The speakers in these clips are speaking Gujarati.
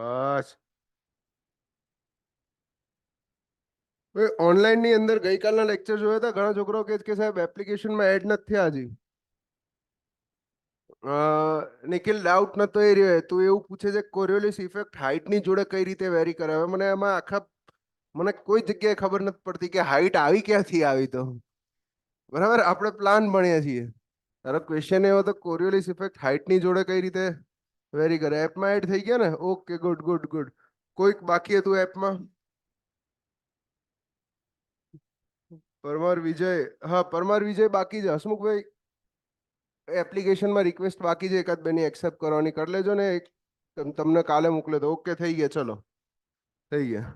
બસ. ઓનલાઈન ની અંદર ગઈકાલના લેક્ચર જોયા હતા. ઘણા છોકરાઓ કહે છે કે સાહેબ એપ્લિકેશનમાં એડ નથી થયા હજી. નિખિલ ડાઉટ નતો એ રહ્યો. તું એવું પૂછે છે કોરિયોલિસ ઇફેક્ટ હાઇટ ની જોડે કઈ રીતે વેરી કરે. હવે મને એમાં મને કોઈ જગ્યાએ ખબર નથી પડતી કે હાઇટ આવી ક્યાંથી આવી. તો બરાબર આપણે પ્લાન ભણીએ છીએ. તારો ક્વેશ્ચન એવો તો કોરિયોલિસ ઇફેક્ટ હાઇટ ની જોડે કઈ રીતે વેરી કરે. એપમાં એડ થઈ ગયા ને? Okay, good good good. કોઈક બાકી હતું એપમાં? પરમાર વિજય. હા, પરમાર વિજય બાકી છે. હસમુખભાઈ એપ્લિકેશનમાં રિક્વેસ્ટ બાકી છે એકાદ બેની એક્સેપ્ટ કરવાની. કરી લેજો ને. તમને કાલે મોકલે દો. ઓકે, થઈ ગયા. ચલો, થઈ ગયા.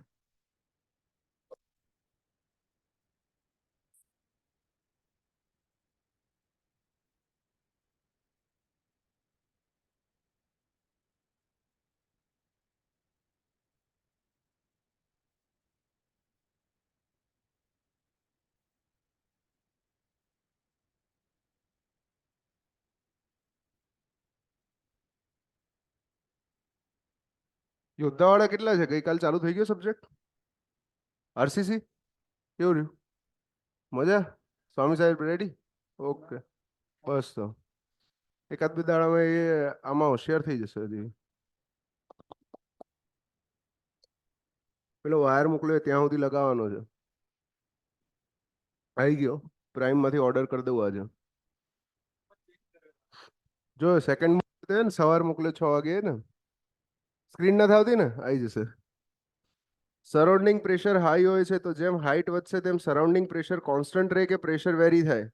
યોદ્ધાવાળા કેટલા છે? ગઈકાલ ચાલુ થઈ ગયો સબ્જેક્ટ? આરસીસી કેવું રહ્યું? મજા? સ્વામી સાહેબ રેડી? ઓકે, બસ તો એકાદ બે દાડામાં એ આમાં હોશિયાર થઈ જશે. હજી પેલો વાયર મોકલ્યો ત્યાં સુધી લગાવવાનો છે. આવી ગયો. પ્રાઇમ માંથી ઓર્ડર કરી દઉં આજે. જો સેકન્ડ ને સવાર મોકલે 6 વાગે ને. સ્ક્રીન નથી આવતી ને? આવી જશે. સરાઉન્ડિંગ પ્રેશર હાઈ હોય છે તો જેમ હાઇટ વધશે તેમ સરાઉન્ડિંગ પ્રેશર કોન્સ્ટન્ટ રહે કે પ્રેશર વેરી થાય?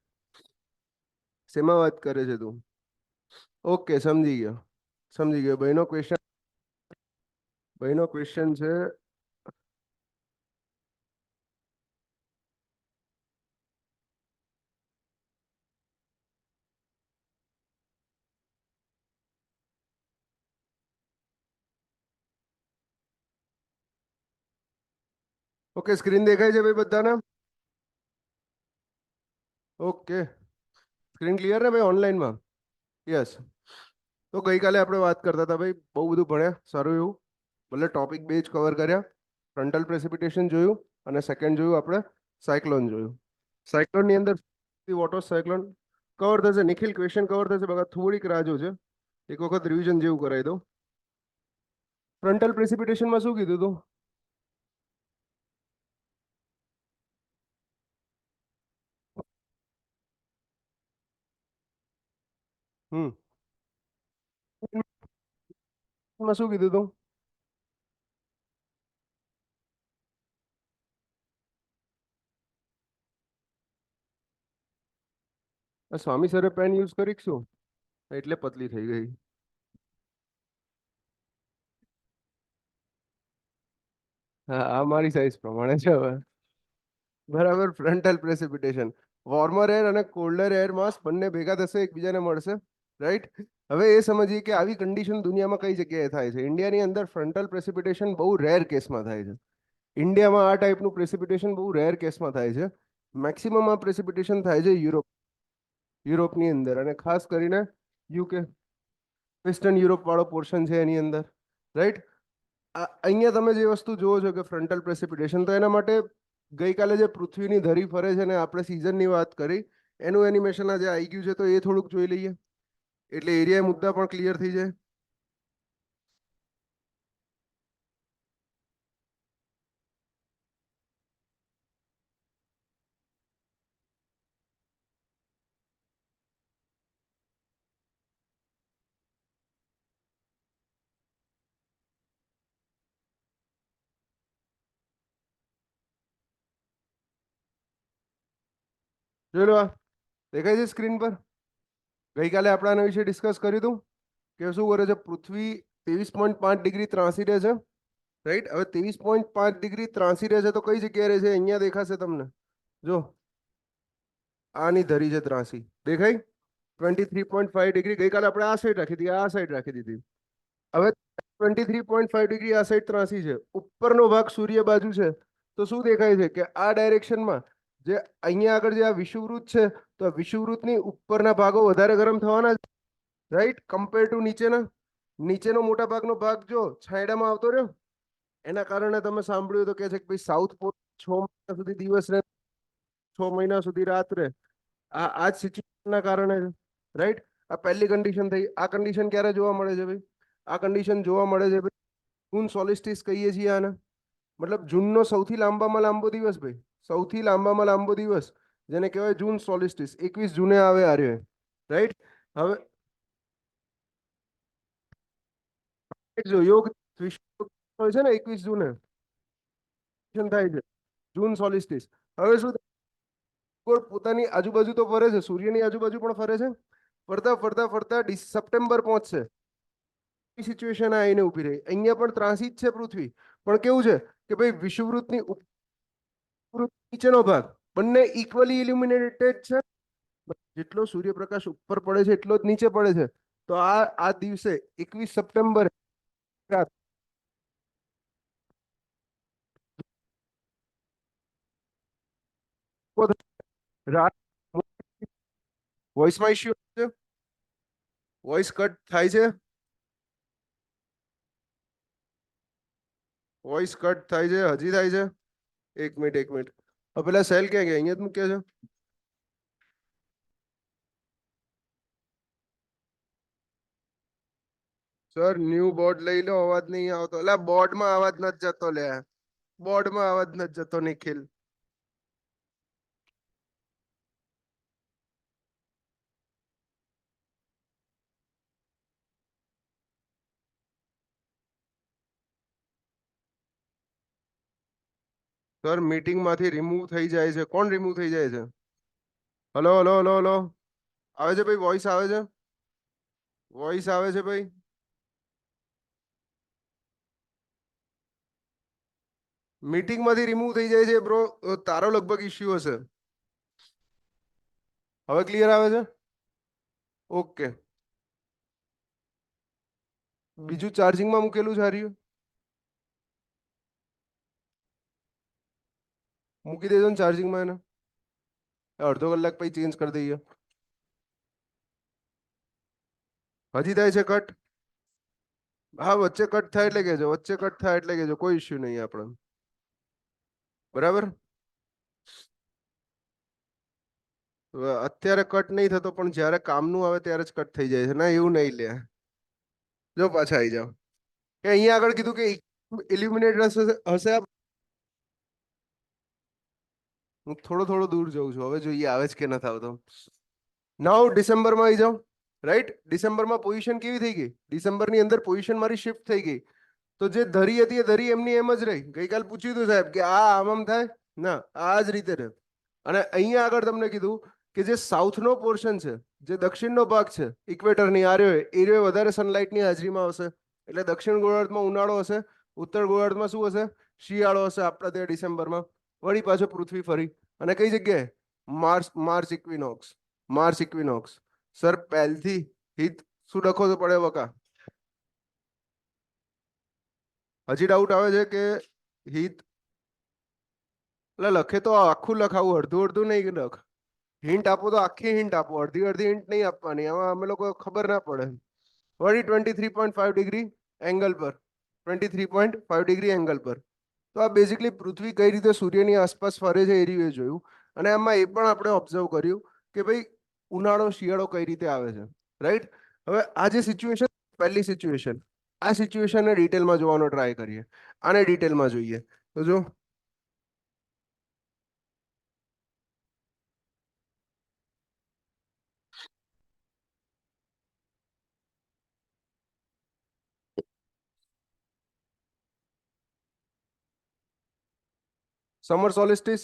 શેમાં વાત કરે છે તું? ઓકે, સમજી ગયો. સમજી ગયો. ભાઈનો ક્વેશ્ચન છે. ઓકે, સ્ક્રીન દેખાય છે ભાઈ બધાને? ઓકે, સ્ક્રીન ક્લિયર ને ભાઈ ઓનલાઈનમાં? યસ. તો ગઈકાલે આપણે વાત કરતા હતા ભાઈ. બહુ બધું ભણ્યા. સારું એવું. ભલે ટોપિક બે જ કવર કર્યા. ફ્રન્ટલ પ્રેસિપિટેશન જોયું અને સેકન્ડ જોયું આપણે સાયક્લોન જોયું. સાયક્લોનની અંદર વોટ ઓફ સાયક્લોન કવર થશે. નિખિલ ક્વેશ્ચન કવર થશે. બગા થોડીક રાહ જોજે. એક વખત રિવિઝન જેવું કરાવી દઉં. ફ્રન્ટલ પ્રેસિપિટેશનમાં શું કીધું તું? હમ માં શું કીધું તું? સ્વામી સરે પેન યુઝ કરીશું એટલે પતલી થઈ ગઈ. હા, આ મારી સાઈઝ પ્રમાણે છે હવે. બરાબર. ફ્રન્ટલ પ્રેસિપિટેશન વોર્મર એર અને કોલ્ડર એર માસ બંને ભેગા થશે, એકબીજાને મળશે. રાઈટ. હવે એ સમજીએ કે આવી કન્ડિશન દુનિયામાં કઈ જગ્યાએ થાય છે. ઇન્ડિયાની અંદર ફ્રન્ટલ પ્રેસિપિટેશન બહુ રેર કેસમાં થાય છે. ઇન્ડિયામાં આ ટાઈપનું પ્રેસિપિટેશન બહુ રેર કેસમાં થાય છે. મેક્સિમમ આ પ્રેસિપિટેશન થાય છે યુરોપની અંદર, અને ખાસ કરીને યુકે વેસ્ટર્ન યુરોપ વાળો પોર્શન છે એની અંદર. રાઈટ. અહીંયા તમે જે વસ્તુ જુઓ છો કે ફ્રન્ટલ પ્રેસિપિટેશન, તો એના માટે ગઈકાલે જે પૃથ્વીની ધરી ફરે છે ને આપણે સિઝનની વાત કરી, એનું એનિમેશન આજે આવી ગયું છે, તો એ થોડુંક જોઈ લઈએ એટલે એરિયા મુદ્દા પણ ક્લિયર થઈ જાય. જોઈ લો. આ દેખાય છે સ્ક્રીન પર? ગઈકાલે આપણે આના વિશે ડિસ્કસ કર્યું હતું કે શું કરે છે પૃથ્વી 23.5 ડિગ્રી ત્રાસી રહે છે. રાઈટ. હવે 23.5 ડિગ્રી ત્રાસી રહે છે તો કઈ જગ્યાએ રહે છે? અહીંયા દેખાશે તમને. જો આની ધરી છે ત્રાસી, દેખાય? 23.5 ડિગ્રી. ગઈકાલે આપણે આ સાઈડ રાખી હતી, આ સાઈડ રાખી દીધી. હવે 23.5 ડિગ્રી આ સાઈડ ત્રાસી છે. ઉપરનો ભાગ સૂર્ય બાજુ છે. તો શું દેખાય છે કે આ ડાયરેક્શનમાં જે અહીંયા આગળ જે આ વિષુવવૃત્ત છે, તો વિષુવવૃત્તની ઉપરના ભાગો વધારે ગરમ થવાના. રાઈટ. કમ્પેર ટુ નીચેના. નીચેનો મોટા ભાગનો ભાગ જો છાંયડામાં આવતો રહ્યો, એના કારણે તમે સાંભળ્યું તો કે છે કે ભાઈ સાઉથ પોલ 6 મહિના સુધી દિવસ રહે, 6 મહિના સુધી રાત રહે. આ જ સિચ્યુએશનના કારણે છે, રાઈટ. આ પહેલી કન્ડિશન થઈ. આ કન્ડિશન ક્યારે જોવા મળે છે ભાઈ? આ કન્ડિશન જોવા મળે છે ભાઈ જૂન સોલિસ્ટિસ કહીએ છીએ આને. મતલબ જૂનનો સૌથી લાંબામાં લાંબો દિવસ ભાઈ, સૌથી લાંબામાં લાંબો દિવસ જેને કહેવાય જૂન સોલિસ્ટિસ, 21 જૂને આવે આ રહ્યો, રાઈટ. હવે જો યોગ વિશ્વ હોય છે ને 21 જૂને થાય છે જૂન સોલિસ્ટિસ. હવે શું પોતાની આજુબાજુ તો ફરે છે, સૂર્યની આજુબાજુ પણ ફરે છે. ફરતા ફરતા ફરતા સપ્ટેમ્બર પહોંચશે, સિચ્યુએશન આવીને ઉભી રહી. અહીંયા પણ ત્રાસી જ છે પૃથ્વી, પણ કેવું છે કે ભાઈ વિષુવવૃત્તની નીચેનો ભાગ બંને ઇક્વલી ઇલ્યુમિનેટેડ છે. જેટલો સૂર્યપ્રકાશ ઉપર પડે છે એટલો જ નીચે પડે છે. તો આ દિવસે 21 સપ્ટેમ્બર રાત વોઇસમાં ઇશ્યુ છે, વોઇસ કટ થાય છે, વોઇસ કટ થાય છે, હજી થાય છે. એક મિનિટ એક મિનિટ. હવે પેલા સેલ ક્યાં ગયા? અહીંયા જ મૂક્યા છે. સર ન્યુ બોર્ડ લઈ લો, અવાજ નહીં આવતો. એટલે બોર્ડમાં અવાજ નથી જતો, લે બોર્ડમાં અવાજ નથી જતો નિખિલ. સર મીટિંગમાંથી રિમૂવ થઈ જાય છે. કોણ રિમૂવ થઈ જાય છે? હલો હલો હલો હલો, આવે છે ભાઈ? વોઇસ આવે છે? વોઇસ આવે છે ભાઈ? મીટિંગમાંથી રિમૂવ થઈ જાય છે બ્રો. તારો લગભગ ઇશ્યુ હશે. હવે ક્લિયર આવે છે? ઓકે. બીજું ચાર્જિંગમાં મૂકેલું છે હાર્યું? મૂકી દેજો ને ચાર્જિંગમાં એને. અડધો કલાક પછી ચેન્જ કરી દઈએ. હજી થાય છે કટ? હા, વચ્ચે કટ થાય એટલે કેજો, વચ્ચે કટ થાય એટલે કેજો, કોઈ ઇશ્યુ નહીં આપણે. બરાબર. અત્યારે કટ નહીં થતો, પણ જ્યારે કામનું આવે ત્યારે જ કટ થઈ જાય છે. ના એવું નહીં લે. જો પાછા આવી જાઓ. કે અહીંયા આગળ કીધું કે ઇલ્યુમિનેટર હશે. હું થોડો થોડો દૂર જઉં છું. હવે જોઈએ આવે છે કે નથી આવતો. નાવ ડિસેમ્બરમાં આવી જાઓ, રાઈટ. ડિસેમ્બરમાં પોઝિશન કેવી થઈ ગઈ? ડિસેમ્બરની અંદર પોઝિશન મારી શિફ્ટ થઈ ગઈ. તો જે ધરી હતી એ ધરી એમની એમ જ રહી. ગઈકાલ પૂછ્યું હતું સાહેબ કે આ આમ થાય ના, આ જ રીતે રહે. અને અહીંયા આગળ તમને કીધું કે જે સાઉથનો પોર્શન છે, જે દક્ષિણનો ભાગ છે ઇક્વેટરની, આ રહ્યો એ રહ્યો વધારે સનલાઇટની હાજરીમાં આવશે. એટલે દક્ષિણ ગોળાર્ધમાં ઉનાળો હશે, ઉત્તર ગોળાર્ધમાં શું હશે? શિયાળો હશે આપણા ત્યાં ડિસેમ્બરમાં. વળી પાછો પૃથ્વી ફરી અને કઈ જગ્યાએ? March equinox. March equinox. Sir પહેલથી હિત શું લખો તો પડે વકા? હજી ડાઉટ આવે છે કે હિત? એટલે લખે તો આખું લખાવું, અડધું અડધું નહીં લખ. હિન્ટ આપો તો આખી હિન્ટ આપો, અડધી અડધી હિન્ટ નહીં આપવાની. આમાં અમે લોકો ખબર ના પડે. વળી 23.5 ડિગ્રી એંગલ પર, 23.5 ડિગ્રી એંગલ પર. તો આ બેઝિકલી પૃથ્વી કઈ રીતે સૂર્યની આસપાસ ફરે છે એ રીતે જોયું. અને આમાં એ પણ આપણે ઓબ્ઝર્વ કર્યું કે ભાઈ ઉનાળો શિયાળો કઈ રીતે આવે છે, રાઈટ. હવે આ જે સિચ્યુએશન, પહેલી સિચ્યુએશન, આ સિચ્યુએશનને ડિટેલમાં જોવાનો ટ્રાય કરીએ. આને ડિટેલમાં જોઈએ તો જો સમર સોલિસ્ટિસ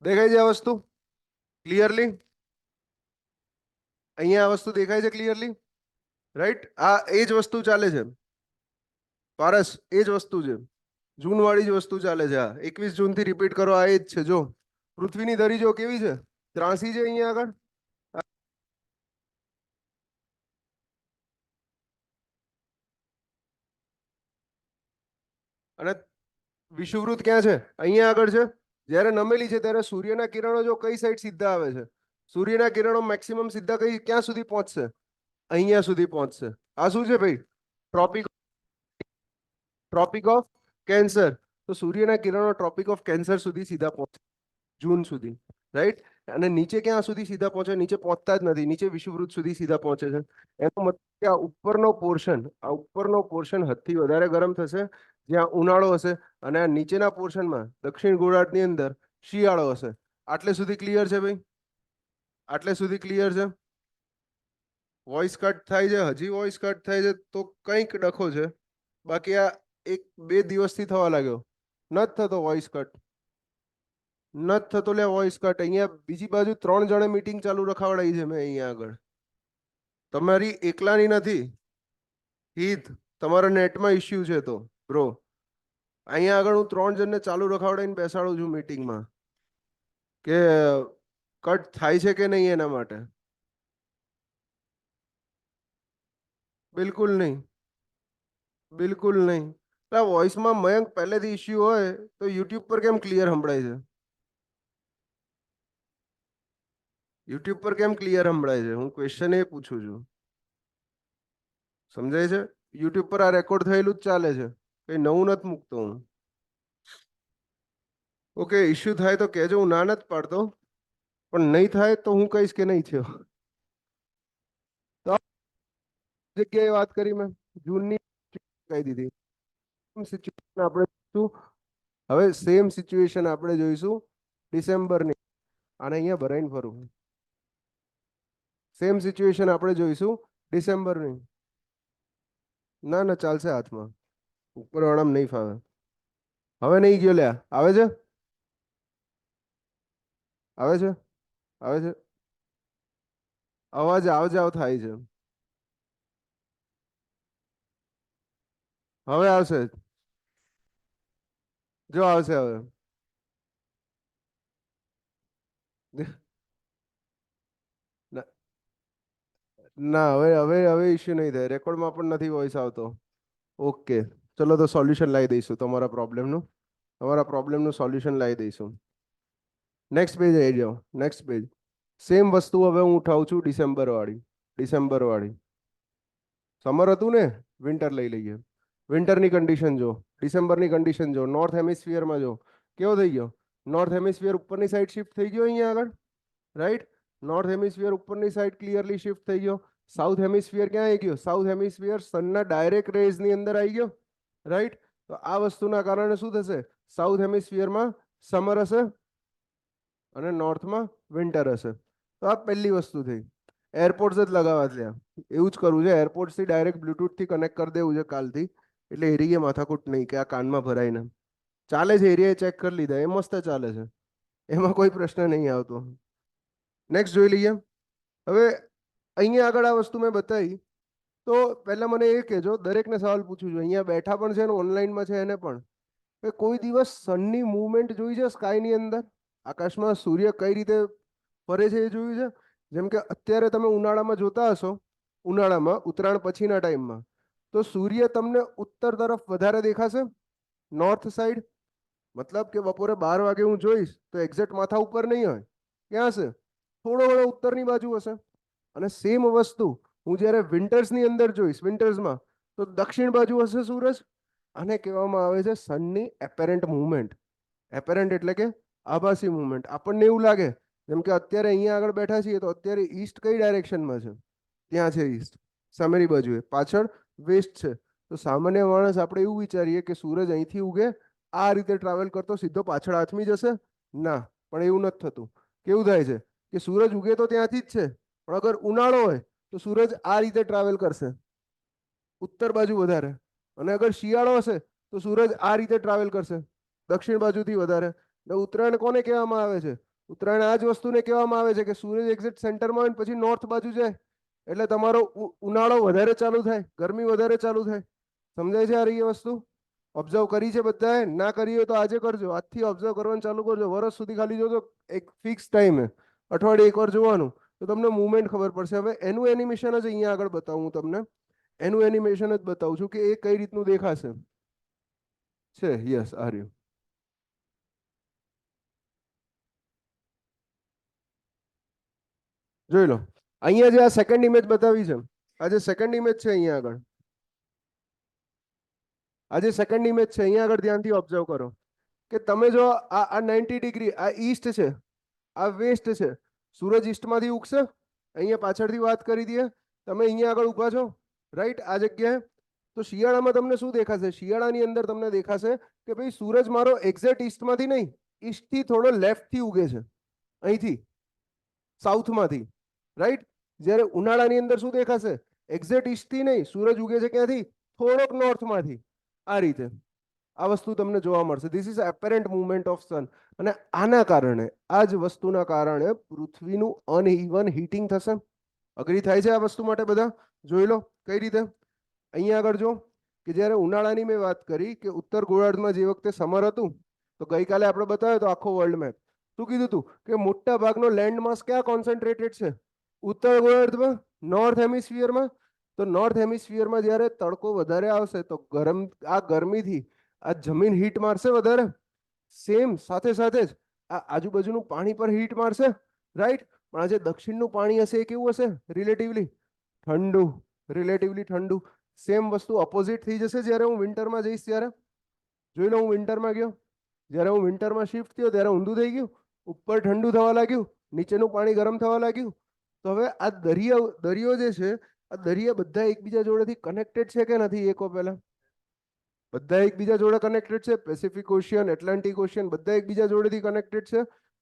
દેખાય છે આ વસ્તુ ક્લિયરલી? અહીંયા આ વસ્તુ દેખાય છે ક્લિયરલી, રાઈટ. આ એ જ વસ્તુ ચાલે છે પારસ, એ જ વસ્તુ છે. જૂન વાળી જ વસ્તુ ચાલે છે. આ 21 જૂન થી રિપીટ કરો. આ એ જ છે. જો પૃથ્વીની ધરી જો કેવી છે, ત્રાસી છે અહીંયા આગળ. અને વિષુવવૃત્ત ક્યાં છે? અહીંયા આગળ છે. જ્યારે નમેલી છે ત્યારે સૂર્યના કિરણો જો કઈ સાઈડ સીધા આવે છે? સૂર્યના કિરણો મેક્સિમમ સીધા કઈ ક્યાં સુધી પહોંચશે? અહીંયા સુધી પહોંચશે. આ શું છે ભાઈ? Tropic of cancer. તો સૂર્યના કિરણો ટ્રોપિક ઓફ કેન્સર સુધી સીધા પહોંચે, જૂન સુધી, રાઈટ. અને નીચે ક્યાં સુધી સીધા પહોંચે? નીચે પહોંચતા જ નથી, નીચે વિષુવવૃત્ત સુધી સીધા પહોંચે છે. એનો મતલબ કે આ ઉપરનો પોર્શન હદથી વધારે ગરમ થશે જ્યાં ઉનાળો હશે, અને આ નીચેના પોર્શનમાં દક્ષિણ ગોળાર્ધની અંદર શિયાળો હશે. આટલે સુધી ક્લિયર છે ભાઈ? આટલે સુધી ક્લિયર છે? વોઇસ કટ થાય છે, હજી વોઇસ કટ થાય છે તો કંઈક ડખો છે. બાકી આ 1-2 દિવસથી થવા લાગ્યો. નથી થતો વોઇસ કટ, નથી થતો લે વોઇસ કટ. અહીંયા બીજી બાજુ 3 જણે મીટિંગ ચાલુ રખાવડાવી છે મેં અહીંયા આગળ. તમારી એકલાની નથી હિત, તમારા નેટમાં ઇશ્યુ છે તો બ્રો. અહીંયા આગળ હું 3 જણને ચાલુ રખાવડાવીને બેસાડું છું મીટિંગમાં કે કટ થાય છે કે નહીં એના માટે. બિલકુલ નહીં, બિલકુલ નહીં. આ વોઇસમાં મયંક પહેલેથી ઇશ્યુ હોય તો યુટ્યુબ પર કેમ ક્લિયર સંભળાય છે? યુટ્યુબ પર કેમ ક્લિયર સંભળાય છે? હું ક્વેશ્ચન એ પૂછું છું. સમજાય છે? યુટ્યુબ પર આ રેકોર્ડ થયેલું જ ચાલે છે, કઈ નવું નથી મૂકતો હું. ઓકે, ઇશ્યુ થાય તો કહેજો, હું ના નથી પાડતો, પણ નહીં થાય તો હું કહીશ કે નહીં થયો. તો આ જગ્યાએ વાત કરી મેં જૂનની કહી દીધી. સિચ્યુએશન આપણે જોઈશું. હવે સેમ સિચ્યુએશન આપણે જોઈશું ડિસેમ્બરની. આને અહીંયા ભરાઈને ફરું. સેમ સિચ્યુએશન આપણે જોઈશું ડિસેમ્બરની. ના ના ચાલશે હાથમાં, ઉપરવાળામાં નહીં ફાવે. હવે નહીં ગયો લ્યા. આવે છે? આવે છે? આવે છે? અવાજ આવ જાવ થાય છે. હવે આવશે, જો આવશે હવે. ના ના, હવે ઇશ્યુ નહીં થાય, રેકોર્ડમાં પણ નથી વોઇસ આવતો. ઓકે, ચલો તો સોલ્યુશન લાવી દઈશું તમારા પ્રોબ્લેમનું સોલ્યુશન લાવી દઈશું. નેક્સ્ટ પેજ આવી જાઓ, નેક્સ્ટ પેજ. સેમ વસ્તુ હવે હું ઉઠાવું છું ડિસેમ્બર વાળી. સમર હતું ને, વિન્ટર લઈ લઈએ. વિન્ટરની કન્ડિશન જો, ડિસેમ્બરની કન્ડિશન જો, નોર્થ હેમિસ્ફિયરમાં જો કેવો થઈ ગયો. નોર્થ હેમિસ્ફિયર ઉપરની સાઈડ શિફ્ટ થઈ ગયો અહીંયા આગળ, રાઈટ. નોર્થ હેમિસ્ફિયર ઉપરની સાઈડ ક્લિયરલી શિફ્ટ થઈ ગયો. સાઉથ હેમિસ્ફિયર ક્યાં આવી ગયો? સાઉથ હેમિસ્ફિયર સનના ડાયરેક્ટ રેઝની અંદર આવી ગયો, રાઈટ. તો આ વસ્તુના કારણે શું થશે? સાઉથ હેમિસ્ફિયરમાં સમર હશે અને નોર્થમાં વિન્ટર હશે. તો આ પહેલી વસ્તુ થઈ. એરપોર્ટ્સ જ લગાવવા છે, એવું જ કરવું છે. એરપોર્ટ્સથી ડાયરેક્ટ બ્લુટૂથથી કનેક્ટ કરી દેવું છે કાલથી, એટલે એરિયા માથાકૂટ નહીં કે આ કાનમાં ભરાય ને. ચાલે છે, એરિયા ચેક કરી લીધા, એ મસ્ત ચાલે છે, એમાં કોઈ પ્રશ્ન નહીં આવતો. નેક્સ્ટ જોઈ લઈએ. હવે અહીંયા આગળ આ વસ્તુ મેં બતાવી, તો પહેલા મને એ કહેજો, દરેકને સવાલ પૂછું છું, અહીંયા બેઠા પણ છે ને ઓનલાઈનમાં છે એને પણ, કે કોઈ દિવસ સનની મૂવમેન્ટ જોઈ છે સ્કાયની અંદર? આકાશમાં સૂર્ય કઈ રીતે ફરે છે એ જોયું છે? જેમ કે અત્યારે તમે ઉનાળામાં જોતા હશો, ઉનાળામાં ઉત્તરાયણ પછીના ટાઈમમાં, તો સૂર્ય તમને ઉત્તર તરફ વધારે દેખાશે, નોર્થ સાઈડ. મતલબ કે બપોરે 12 વાગે હું જોઈશ તો એક્ઝેક્ટ માથા ઉપર નહીં હોય, ક્યાં હશે? થોડો ઘણો ઉત્તરની બાજુ હશે. અને સેમ વસ્તુ હું જ્યારે વિન્ટર્સની અંદર જોઈશ, વિન્ટર્સમાં, તો દક્ષિણ બાજુ હશે સૂરજ. આને કહેવામાં આવે છે સનની એપેરન્ટ મૂવમેન્ટ. એપેરન્ટ એટલે કે આભાસી મૂવમેન્ટ. આપણને એવું લાગે, જેમ કે અત્યારે અહીંયા આગળ બેઠા છીએ તો અત્યારે ઈસ્ટ કઈ ડાયરેક્શનમાં છે? ત્યાં છે ઈસ્ટ, સામેની બાજુએ, પાછળ વેસ્ટ છે. તો સામાન્ય માણસ આપણે એવું વિચારીએ કે સૂરજ અહીંથી ઉગે, આ રીતે ટ્રાવેલ કરતો સીધો પાછળ આથમી જશે. ના, પણ એવું નથી થતું. કેવું થાય છે કે સૂરજ ઉગે તો ત્યાંથી જ છે, પણ અગર ઉનાળો હોય તો સૂરજ આ રીતે ટ્રાવેલ કરશે, ઉત્તર બાજુ વધારે. અને અગર શિયાળો હશે તો સૂરજ આ રીતે ટ્રાવેલ કરશે, દક્ષિણ બાજુથી વધારે. ને ઉત્તરાયણ કોને કહેવામાં આવે છે? ઉત્તરાયણ આ જ વસ્તુને કહેવામાં આવે છે કે સૂરજ એક્ઝેક્ટ સેન્ટરમાં હોય ને પછી નોર્થ બાજુ જાય, એટલે તમારો ઉનાળો વધારે ચાલુ થાય, ગરમી વધારે ચાલુ થાય. સમજાય છે આ રહી એ વસ્તુ? ઓબ્ઝર્વ કરી છે બધાએ? ના કરી હોય તો આજે કરજો, આજથી ઓબ્ઝર્વ કરવાનું ચાલુ કરજો. વર્ષ સુધી ખાલી જોજો, એક ફિક્સ ટાઈમે અઠવાડિયે એકવાર જોવાનું, તો તમને મુવમેન્ટ ખબર પડશે. હવે એનું એનિમેશન જ અહીંયા આગળ બતાવું હું તમને, એનું એનિમેશન જ બતાવું છું કે એ કઈ રીતનું દેખાશે. છે, યસ, આ રહ્યું. જોઈ લો, અહીંયા જે આ સેકન્ડ ઇમેજ બતાવી છે, આ જે સેકન્ડ ઇમેજ છે અહીંયા આગળ, આ જે સેકન્ડ ઇમેજ છે અહીંયા આગળ ધ્યાનથી ઓબ્ઝર્વ કરો કે તમે જો આ 90 ડિગ્રી, આ ઈસ્ટ છે, આ વેસ્ટ છે. સૂરજ ઈસ્ટમાંથી ઉગશે, અહીંયા પાછળથી વાત કરી દઈએ. તમે અહીંયા આગળ ઊભા છો, રાઈટ, આ જગ્યાએ. તો શિયાળામાં તમને શું દેખાશે? શિયાળાની અંદર તમને દેખાશે કે ભાઈ સૂરજ મારો એક્ઝેક્ટ ઈસ્ટમાંથી નહીં, ઈસ્ટથી થોડો લેફ્ટથી ઉગે છે, અહીંથી સાઉથમાંથી, રાઈટ. જ્યારે ઉનાળાની અંદર શું દેખાશે? એક્ઝેક્ટ ઈસ્ટથી નહીં, સૂરજ ઉગે છે ક્યાંથી? થોડોક નોર્થમાંથી. આ રીતે આ વસ્તુ તમને જોવા મળશે. This is apparent movement of sun. અને આના કારણે, આ જ વસ્તુના કારણે પૃથ્વીનું અનઇવન હીટિંગ થશે. અગ્રી થાય છે આ વસ્તુ માટે બધા? જોઈ લો કઈ રીતે. અહીંયા આગળ જો કે જ્યારે ઉનાળાની મેં વાત કરી કે ઉત્તર ગોળાર્ધમાં જે વખતે સમર હતું, તો ગઈકાલે આપણે બતાવ્યો તો આખો વર્લ્ડ મેપ. શું કીધું હતું કે મોટા ભાગનો લેન્ડ માસ ક્યાં કોન્સન્ટ્રેટેડ છે? ઉત્તર ગોળાર્ધમાં, નોર્થ હેમિસ્ફિયરમાં. તો નોર્થ હેમિસ્ફિયરમાં જ્યારે તડકો વધારે આવશે તો આ ગરમીથી આ જમીન હીટ મારશે વધારે. સેમ સાથે સાથે જ આ આજુબાજુનું પાણી પર હીટ મારશે, રાઈટ. પણ આ જે દક્ષિણનું પાણી હશે એ કેવું હશે? રિલેટિવલી ઠંડુ, રિલેટિવલી ઠંડુ. સેમ વસ્તુ ઓપોઝિટ થઈ જશે જ્યારે હું વિન્ટરમાં જઈશ ત્યારે. જોઈ લો, હું વિન્ટરમાં ગયો, જ્યારે હું વિન્ટરમાં શિફ્ટ થયો ત્યારે ઊંધું થઈ ગયું, ઉપર ઠંડુ થવા લાગ્યું, નીચેનું પાણી ગરમ થવા લાગ્યું. તો હવે આ દરિયો જે છે, આ દરિયા બધા એકબીજા જોડેથી કનેક્ટેડ છે કે નથી? એકો પહેલા બધા એકબીજા જોડે કનેક્ટેડ છે. પેસિફિક ઓશિયન, એટલાન્ટિક ઓશિયન બધા એકબીજા જોડેથી કનેક્ટેડ છે.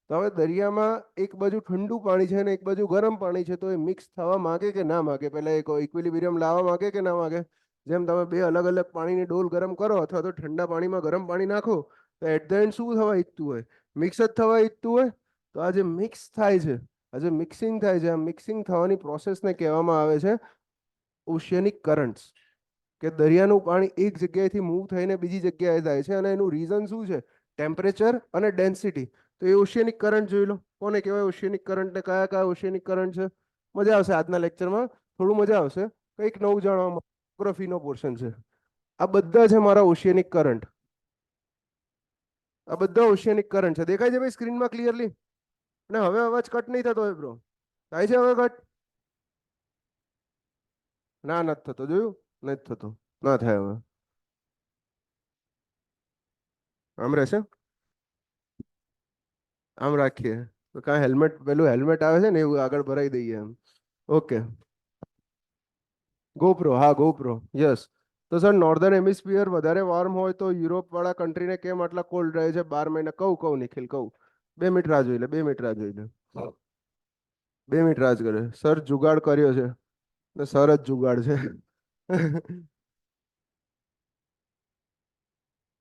તો હવે દરિયામાં એક બાજુ ઠંડુ પાણી છે અને એક બાજુ ગરમ પાણી છે, તો એ મિક્સ થવા માંગે કે ના માંગે? પહેલા એક ઇક્વિલિબ્રિયમ લાવવા માંગે કે ના માંગે? જેમ તમે બે અલગ અલગ પાણીની ડોલ ગરમ કરો અથવા તો ઠંડા પાણીમાં ગરમ પાણી નાખો, તો એટ ધ એન્ડ શું થવા ઈચ્છતું હોય? મિક્સ જ થવા ઈચ્છતું હોય. તો આ જે મિક્સ થાય છે, આ જે મિક્સિંગ થાય છે, આ મિક્સિંગ થવાની પ્રોસેસને કહેવામાં આવે છે ઓશિયનિક કરન્ટ્સ. કે દરિયાનું પાણી એક જગ્યાએથી મૂવ થઈને બીજી જગ્યાએ જાય છે અને એનું રીઝન શું છે? ટેમ્પરેચર અને ડેન્સિટી. તો એ ઓશિયનિક કરંટ જોઈ લો. કોને કહેવાય ઓશિયનિક કરંટ ને કયા કયા ઓશિયનિક કરંટ છે? મજા આવશે આજના લેક્ચરમાં, થોડું મજા આવશે, કંઈક નવું જાણવા મળે. જ્યોગ્રાફીનો પોર્શન છે. આ બધા છે મારા ઓશિયનિક કરંટ. આ બધા ઓશિયનિક કરંટ છે. દેખાય છે ભાઈ સ્ક્રીનમાં ક્લિયરલી? અને હવે અવાજ કટ નહીં થતો હોય બ્રો? થાય છે હવે કટ? ના, નથી થતો. જોયું? નથી થતો. ના થાય હવે. આમ રહેશે, આમ રાખીએ તો કાંઈ હેલ્મેટ, પેલું હેલ્મેટ આવે છે ને એવું આગળ ભરાઈ દઈએ એમ. ઓકે, ગોપ્રો, હા ગોપ્રો, યસ. તો સર નોર્ધન હેમિસ્ફિયર વધારે વોર્મ હોય તો યુરોપ વાળા કન્ટ્રીને કેમ આટલા કોલ્ડ રહે છે 12 મહિના? કહું નિખિલ કહું. 2 મિનિટ રાહ જોઈ લે, 2 મિનિટ રાહ જોઈ લે, 2 મિનિટ રાહ જ કરે. સર જુગાડ કર્યો છે ને સર જ જુગાડ છે.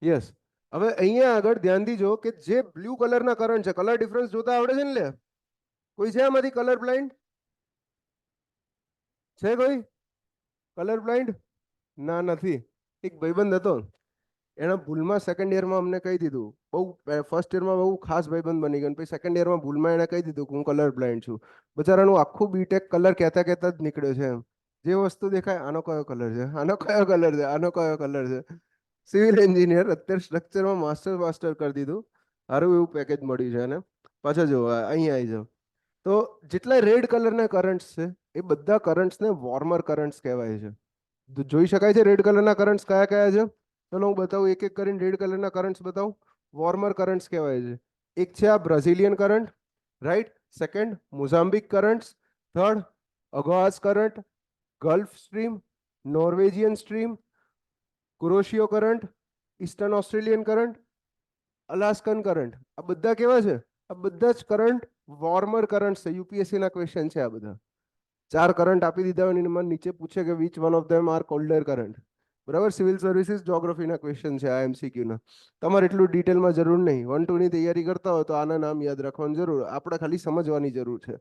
યસ. હવે અહીંયા આગળ ધ્યાનથી જો કે જે બ્લુ કલરના કરંટ છે, કલર ડિફરન્સ જોતા આવડે છે ને લે? કોઈ છે આમાંથી કલર બ્લાઇન્ડ? છે કોઈ કલર બ્લાઇન્ડ? ના, નથી. એક ભાઈબંધ હતો, એણે ભૂલમાં સેકન્ડ યરમાં અમને કહી દીધું. બહુ ફર્સ્ટ યરમાં બહુ ખાસ ભાઈબંધ બની ગયો, પછી સેકન્ડ યરમાં ભૂલમાં એણે કહી દીધું કે હું કલર બ્લાઇન્ડ છું. બચારાનું આખું બીટેક કલર કહેતા કહેતા જ નીકળ્યો છે એમ. જે વસ્તુ દેખાય આનો કયો કલર છે, આનો કયો કલર છે, આનો કયો કલર છે. સિવિલ એન્જિનિયર, અત્યારે સ્ટ્રક્ચરમાં માસ્ટર કરી દીધું. સારું એવું પેકેજ મળ્યું છે એને. પાછા જો અહીંયા આવી જાઓ. તો જેટલા રેડ કલરના કરંટ્સ છે એ બધા કરંટ્સને વોર્મર કરંટ્સ કહેવાય છે. જોઈ શકાય છે રેડ કલરના કરંટ્સ કયા કયા છે? ચલો હું બતાવું, એક એક કરીને રેડ કલરના કરંટ્સ બતાવું. વોર્મર કરંટ્સ કહેવાય છે. એક છે આ Brazilian current, right. Second Mozambique currents. Third Agulhas current, Gulf Stream, Norwegian stream, Kuroshio current, Eastern Australian current, Alaskan current. આ બધા કેવા છે? આ બધા જ કરંટ વોર્મર કરંટ છે. યુપીએસસી ના ક્વેશ્ચન છે આ બધા. 4 કરંટ આપી દીધા હોય અને મને નીચે પૂછે કે which one of them are colder current. બરાબર, સિવિલ સર્વિસીસ જ્યોગ્રાફીના ક્વેશ્ચન છે આ એમસીક્યુના. તમારે એટલું ડિટેલમાં જરૂર નહીં. 1-2 ની તૈયારી કરતા હોય તો આના નામ યાદ રાખવાની જરૂર, આપણે ખાલી સમજવાની જરૂર છે.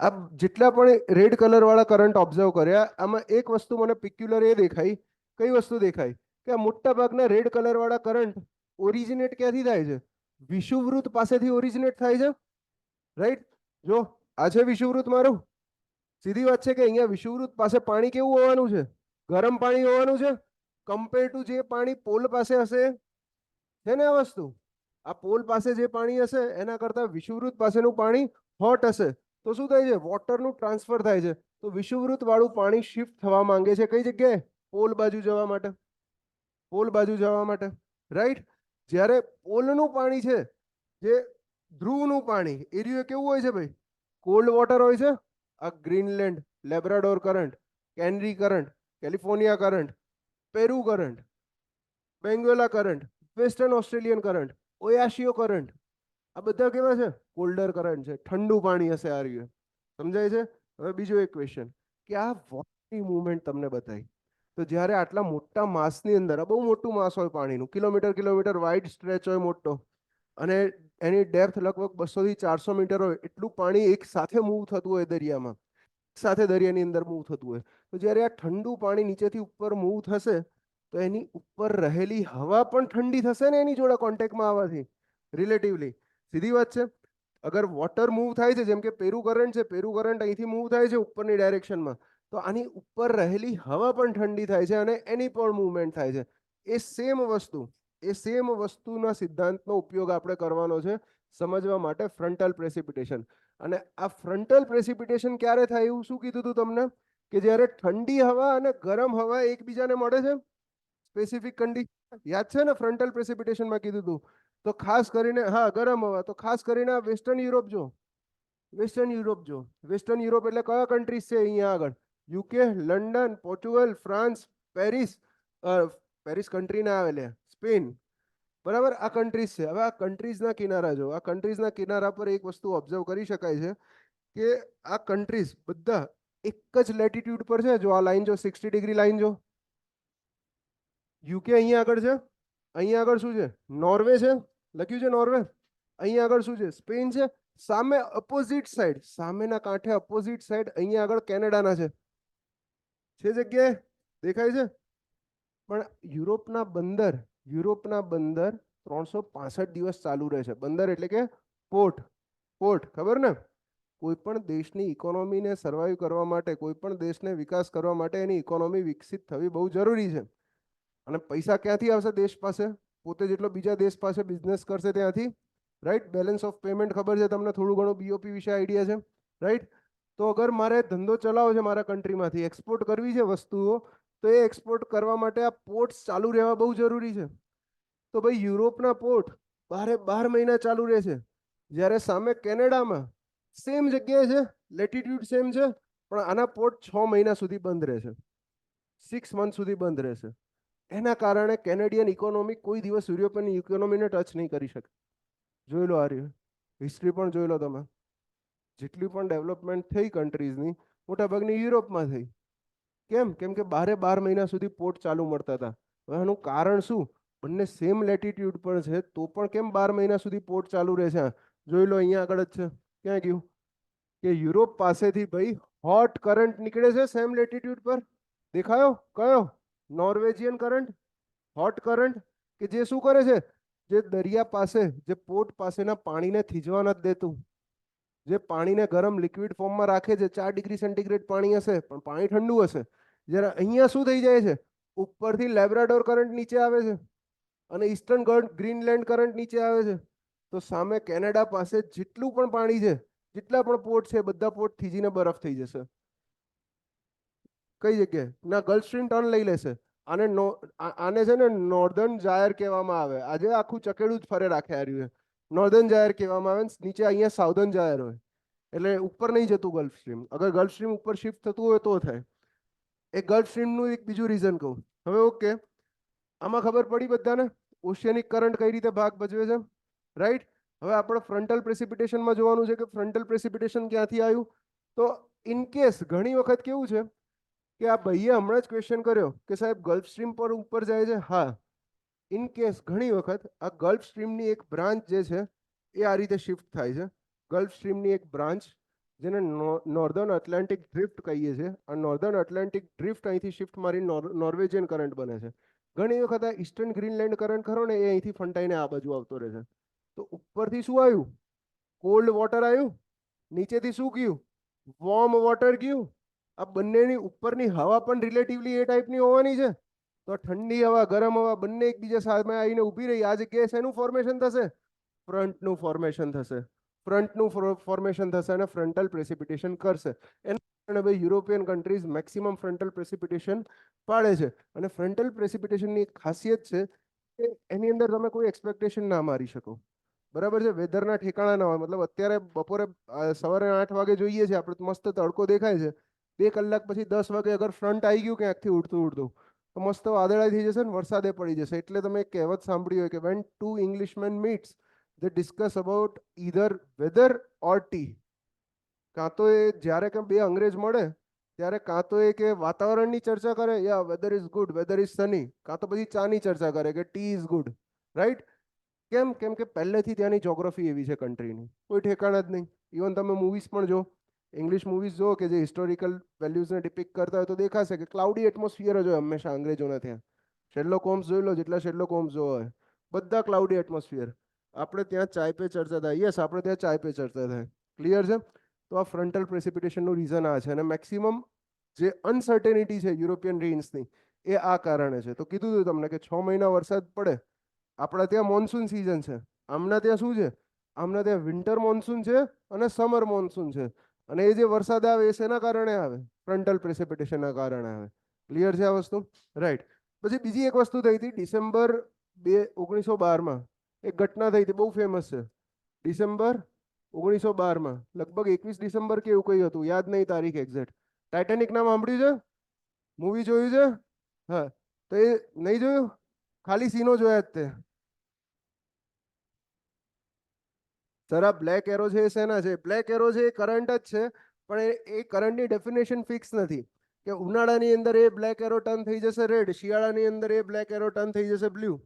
આ જેટલા પણ રેડ કલર વાળા કરંટ ઓબ્ઝર્વ કર્યા, આમાં એક વસ્તુ મને પિક્યુલર એ દેખાઈ. કઈ વસ્તુ દેખાય? કે આ મોટા ભાગના રેડ કલર વાળા કરંટ ઓરિજિનેટ ક્યાંથી થાય છે? વિષુવવૃત્ત પાસેથી ઓરિજિનેટ થાય છે, રાઈટ. જો આ છે વિષુવવૃત્ત મારું. સીધી વાત છે કે અહીંયા વિષુવવૃત્ત પાસે પાણી કેવું હોવાનું છે? ગરમ પાણી હોવાનું છે. કમ્પેર ટુ જે પાણી પોલ પાસે હશે, છે ને આ વસ્તુ. આ પોલ પાસે જે પાણી હશે એના કરતા વિષુવવૃત્ત પાસેનું પાણી હોટ હશે. તો શું થાય છે? વોટરનું ટ્રાન્સફર થાય છે. તો વિષુવવૃત્ત વાળું પાણી શિફ્ટ થવા માંગે છે કઈ જગ્યાએ? પોલ બાજુ જવા માટે. પોલ બાજુ જવા માટે, રાઈટ. જ્યારે પોલનું પાણી છે, જે ધ્રુવનું પાણી, એરિયો કેવું હોય છે ભાઈ? કોલ્ડ વોટર હોય છે. આ Greenland, Labrador current, Canary current, California current, Peru current, Benguela current, Western Australian current, Oyashio current, આ બધા કેવા છે? કોલ્ડર કરંટ છે. ઠંડુ પાણી હશે આ રહ્યું. સમજાય છે? હવે બીજો એક ક્વેશ્ચન, કે આ વોટરની મૂવમેન્ટ તમને બતાવી. તો જ્યારે આટલા મોટા માસની અંદર, આ બહુ મોટું માસ હોય પાણીનું, કિલોમીટર કિલોમીટર વાઇડ સ્ટ્રેચ હોય મોટો, અને એની ડેપ્થ લગભગ 200 થી 400 મીટર હોય, એટલું પાણી એક સાથે મૂવ થતું હોય દરિયામાં, સાથે દરિયાની અંદર મૂવ થતું હોય. તો જ્યારે આ ઠંડુ પાણી નીચેથી ઉપર મૂવ થશે, તો એની ઉપર રહેલી હવા પણ ઠંડી થશે ને એની જોડે કોન્ટેક્ટમાં આવવાથી, રિલેટિવલી. સીધી વાત છે. અગર વોટર મૂવ થાય છે, જેમ કે પેરુ કરંટ છે, પેરુ કરંટ અહીંથી મૂવ થાય છે ઉપરની ડાયરેક્શનમાં, તો આની ઉપર રહેલી હવા પણ ઠંડી થાય છે અને એની પણ મૂવમેન્ટ થાય છે. એ સેમ વસ્તુના સિદ્ધાંતનો ઉપયોગ આપણે કરવાનો છે સમજવા માટે ફ્રન્ટલ પ્રેસિપિટેશન. અને આ ફ્રન્ટલ પ્રેસિપિટેશન ક્યારે થાય એવું શું કીધું હતું તમને? કે જ્યારે ઠંડી હવા અને ગરમ હવા એકબીજાને મળે છે, સ્પેસિફિક કન્ડિશન યાદ છે ને? ફ્રન્ટલ પ્રેસિપિટેશનમાં કીધું હતું. તો ખાસ કરીને, હા, ગરમ હવા, તો ખાસ કરીને આ વેસ્ટર્ન યુરોપ જો, વેસ્ટર્ન યુરોપ જો. વેસ્ટર્ન યુરોપ એટલે કયા કન્ટ્રીઝ છે અહીંયા આગળ? UK, London, Portugal, France, Paris. Paris country ના આવે લે, સ્પેન. બરાબર, આ કન્ટ્રીઝ છે. હવે આ કન્ટ્રીઝના કિનારા જો, આ કન્ટ્રીઝના કિનારા પર એક વસ્તુ ઓબ્ઝર્વ કરી શકાય છે, કે આ કન્ટ્રીઝ બધા એક જ લેટિટ્યુડ પર છે. જો આ લાઈન જો, 60 ડિગ્રી લાઈન જો. યુકે અહીંયા આગળ છે. અહીંયા આગળ શું છે? નોર્વે છે, લખ્યું છે નોર્વે. અહીંયા આગળ શું છે? સ્પેન છે. સામે અપોઝિટ સાઈડ, સામેના કાંઠે અપોઝિટ સાઈડ અહીંયા આગળ કેનેડાના છે જગ્યાએ, દેખાય છે? પણ યુરોપના બંદર 365 દિવસ ચાલુ રહે છે. બંદર એટલે કે પોર્ટ. પોર્ટ ખબર ને? કોઈ પણ દેશની ઇકોનોમીને સર્વાઈવ કરવા માટે, કોઈ પણ દેશને વિકાસ કરવા માટે એની ઇકોનોમી વિકસિત થવી બહુ જરૂરી છે. અને પૈસા ક્યાંથી આવશે દેશ પાસે? પોતે જેટલો બીજા દેશ પાસે બિઝનેસ કરશે ત્યાંથી, રાઈટ. બેલેન્સ ઓફ પેમેન્ટ ખબર છે તમને? થોડું ઘણું બીઓપી વિશે આઈડિયા છે, રાઈટ. તો અગર મારે ધંધો ચલાવવો છે, મારા કન્ટ્રીમાંથી એક્સપોર્ટ કરવી છે વસ્તુઓ, તો એ એક્સપોર્ટ કરવા માટે આ પોર્ટ્સ ચાલુ રહેવા બહુ જરૂરી છે. તો ભાઈ યુરોપના પોર્ટ 12 મહિના ચાલુ રહે છે, જ્યારે સામે કેનેડામાં સેમ જગ્યાએ છે, લેટિટ્યુડ સેમ છે, પણ આના પોર્ટ 6 મહિના સુધી બંધ રહેશે, 6 મંથ સુધી બંધ રહેશે. એના કારણે કેનેડિયન ઇકોનોમી કોઈ દિવસ યુરોપિયન ઇકોનોમીને ટચ નહીં કરી શકે. જોઈ લો, આ રહ્યું હિસ્ટ્રી પણ જોઈ લો તમે. જેટલી પણ ડેવલપમેન્ટ થઈ કન્ટ્રીઝની, મોટાભાગની યુરોપમાં થઈ. કેમ? કેમ કે 12 મહિના સુધી પોર્ટ ચાલુ મળતા હતા. હવે આનું કારણ શું? બંને સેમ લેટિટ્યુડ પર છે, તો પણ કેમ 12 મહિના સુધી પોર્ટ ચાલુ રહે છે? જોઈ લો, અહીંયા આગળ જ છે. ક્યાં ગયું? કે યુરોપ પાસેથી ભાઈ હોટ કરંટ નીકળે છે સેમ લેટિટ્યુડ પર. દેખાયો? કયો? નોર્વેજિયન કરંટ, હોટ કરંટ, કે જે શું કરે છે? જે દરિયા પાસે, જે પોર્ટ પાસેના પાણીને થીજવા નથી દેતું, જે પાણીને ગરમ લિક્વિડ ફોર્મમાં રાખે છે. 4 ડિગ્રી સેન્ટીગ્રેડ પાણી હશે, પણ પાણી ઠંડુ હશે. જ્યારે અહીંયા શું થઈ જાય છે? ઉપરથી લેબ્રાડોર કરંટ નીચે આવે છે અને ઈસ્ટર્ન ગ્રીનલેન્ડ કરંટ નીચે આવે છે. તો સામે કેનેડા પાસે જેટલું પણ પાણી છે, જેટલા પણ પોર્ટ છે, બધા પોર્ટ થીજીને બરફ થઈ જશે. કઈ જગ્યાએ? ના, ગલ્ફ સ્ટ્રીમ ટર્ન લઈ લેશે. આને છે ને નોર્ધન જાયર કહેવામાં આવે. આજે આખું ચકેડું જ ફરે રાખે આ રહ્યું. નોર્ધન જાયર કહેવામાં આવે. નીચે અહીંયા સાઉધર્ન જાયર હોય, એટલે ઉપર નહીં જતું ગલ્ફ સ્ટ્રીમ. અગર ગલ્ફ સ્ટ્રીમ ઉપર શિફ્ટ થતું હોય તો થાય. એ ગલ્ફ સ્ટ્રીમનું એક બીજું રીઝન કહું. હવે ઓકે, આમાં ખબર પડી બધાને ઓશિયનિક કરંટ કઈ રીતે ભાગ ભજવે છે, રાઈટ. હવે આપણે ફ્રન્ટલ પ્રેસિપિટેશનમાં જોવાનું છે કે ફ્રન્ટલ પ્રેસિપિટેશન ક્યાંથી આવ્યું. તો ઇન કેસ ઘણી વખત કેવું છે કે આ ભાઈએ હમણાં જ ક્વેશ્ચન કર્યો કે સાહેબ ગલ્ફ સ્ટ્રીમ પર ઉપર જાય છે. હા, ઇન કેસ ઘણી વખત આ ગલ્ફ સ્ટ્રીમની એક બ્રાન્ચ જે છે એ આ રીતે શિફ્ટ થાય છે. ગલ્ફ સ્ટ્રીમની એક બ્રાન્ચ, જેને નોર્ધન એટલાન્ટિક ડ્રિફ્ટ કહીએ છીએ. આ નોર્ધન એટલાન્ટિક ડ્રિફ્ટ અહીંથી શિફ્ટ મારી નોર્વેજિયન કરંટ બને છે. ઘણી વખત આ ઈસ્ટર્ન ગ્રીનલેન્ડ કરંટ ખરો ને, એ અહીંથી ફંટાઈને આ બાજુ આવતો રહે છે. તો ઉપરથી શું આવ્યું? કોલ્ડ વોટર આવ્યું. નીચેથી શું ગયું? વોર્મ વોટર ગયું. આ બંનેની ઉપરની હવા પણ રિલેટિવલી એ ટાઈપની હોવાની છે. તો ઠંડી હવા, ગરમ હવા બંને એકબીજા સામે આવીને ઊભી રહી. આ જગ્યાએ શેનું ફોર્મેશન થશે? ફ્રન્ટનું ફોર્મેશન થશે. ફ્રન્ટનું ફોર્મેશન થશે અને ફ્રન્ટલ પ્રેસિપિટેશન કરશે. એના કારણે ભાઈ European countries maximum frontal precipitation પાડે છે. અને ફ્રન્ટલ પ્રેસિપિટેશનની એક ખાસિયત છે કે એની અંદર તમે કોઈ એક્સપેક્ટેશન ના મારી શકો. બરાબર છે. વેધરના ઠેકાણા ના હોય. મતલબ અત્યારે બપોરે સવારે 8 વાગે જોઈએ છે આપણે, મસ્ત તડકો દેખાય છે. 2 કલાક પછી 10 વાગે અગર ફ્રન્ટ આવી ગયું ક્યાંકથી ઉડતું ઉડતું, તો મસ્ત વાદળાઈ થઈ જશે ને વરસાદે પડી જશે. એટલે તમે એક કહેવત સાંભળી હોય કે when two Englishman meets they discuss about either weather or tea. કાં તો એ જ્યારે કે બે અંગ્રેજ મળે ત્યારે કાં તો એ કે વાતાવરણની ચર્ચા કરે, યા weather is good, weather is sunny, કાં તો પછી ચાની ચર્ચા કરે કે ટી ઇઝ ગુડ. રાઈટ? કેમ કે પહેલેથી ત્યાંની જોગ્રાફી એવી છે કન્ટ્રીની, કોઈ ઠેકાણા જ નહીં. ઇવન તમે મૂવીઝ પણ જો, ઇંગ્લિશ મૂવીઝ જો કે જે હિસ્ટોરિકલ વેલ્યુઝને ડિપિક કરતા હોય તો દેખાશે કે ક્લાઉડી એટમોસ્ફિયર જ હોય હંમેશા અંગ્રેજોના ત્યાં. શેરલોક હોમ્સ જોઈ લો, જેટલા શેરલોક હોમ્સ જોવા હોય બધા ક્લાઉડી એટમોસ્ફિયર. આપણે ત્યાં ચાય પે ચર્ચા થાય. યસ, આપણે ત્યાં ચાય પે ચર્ચા થાય. ક્લિયર છે? તો આ ફ્રન્ટલ પ્રેસિપિટેશનનું રીઝન આ છે. અને મેક્સિમમ જે અનસર્ટેનિટી છે યુરોપિયન રેન્જની એ આ કારણે છે. તો કીધું હતું તમને કે 6 મહિના વરસાદ પડે. આપણા ત્યાં મોન્સૂન સિઝન છે, આમના ત્યાં શું છે? આમના ત્યાં વિન્ટર મોન્સૂન છે અને સમર મોન્સૂન છે. અને એ જે વરસાદ આવે એ શેના કારણે આવે? ફ્રન્ટલ પ્રેસિપિટેશનના કારણે આવે. ક્લિયર છે આ વસ્તુ? રાઈટ. પછી બીજી એક વસ્તુ થઈ હતી ડિસેમ્બર 1912માં, એક ઘટના થઈ હતી, બહુ ફેમસ છે. ડિસેમ્બર 1912માં લગભગ 21 ડિસેમ્બર કે એવું કઈ હતું, યાદ નહીં તારીખ એક્ઝેક્ટ. ટાઇટેનિક નામ સાંભળ્યું છે? મૂવી જોયું છે? હા. તો એ નહીં જોયું, ખાલી સીનો જોયા જ તે. જરા બ્લેક એરો છે એ શેના છે? બ્લેક એરો છે એ કરંટ જ છે, પણ એ કરંટની ડેફિનેશન ફિક્સ નથી કે ઉનાળાની અંદર એ બ્લેક એરો ટર્ન થઈ જશે રેડ, શિયાળાની અંદર એ બ્લેક એરો ટર્ન થઈ જશે બ્લુ.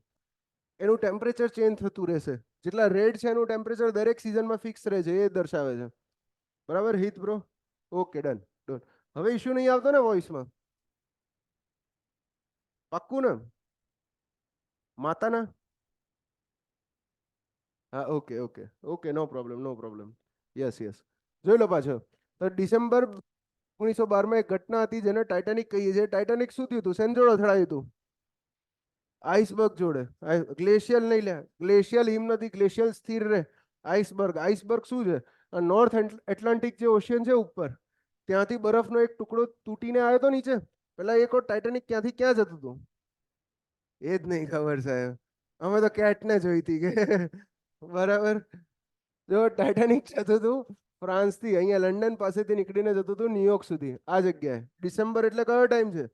એનું ટેમ્પરેચર ચેન્જ થતું રહેશે. જેટલા રેડ છે એનું ટેમ્પરેચર દરેક સિઝનમાં ફિક્સ રહે છે, એ દર્શાવે છે. બરાબર હિત બ્રો? Okay, done done. હવે ઇશ્યુ નહીં આવતો ને વોઇસમાં? પાક્કું ને? માતાના? હા, ઓકે ઓકે ઓકે, નો પ્રોબ્લેમ નો પ્રોબ્લેમ. Yes yes. જોઈ લો પાછો. તો ડિસેમ્બર 1912માં એક ઘટના હતી જેને ટાઇટેનિક કહીએ છીએ. ટાઇટેનિક શું થયું હતું? શેન જોડે અથડાયું હતું? આઈસબર્ગ જોડે. ગ્લેશિયલ નહીં લે, ગ્લેશિયલ હિમ નથી, ગ્લેશિયલ સ્થિર રહે. આઈસબર્ગ. આઈસબર્ગ શું છે? નોર્થ એટલાન્ટિક જે ઓશિયન છે ઉપર, ત્યાંથી બરફનો એક ટુકડો તૂટીને આવ્યો તો નીચે. પેલા એક ટાઇટેનિક ક્યાંથી ક્યાં જતું હતું એ જ નહીં ખબર સાહેબ. અમે તો કેટને જોઈ હતી કે બરાબર. જો ટાઇટેનિક જતું હતું ફ્રાન્સથી, અહીંયા લંડન પાસેથી નીકળીને જતું હતું ન્યુયોર્ક સુધી, આ જગ્યાએ. ડિસેમ્બર એટલે કયો ટાઈમ છે?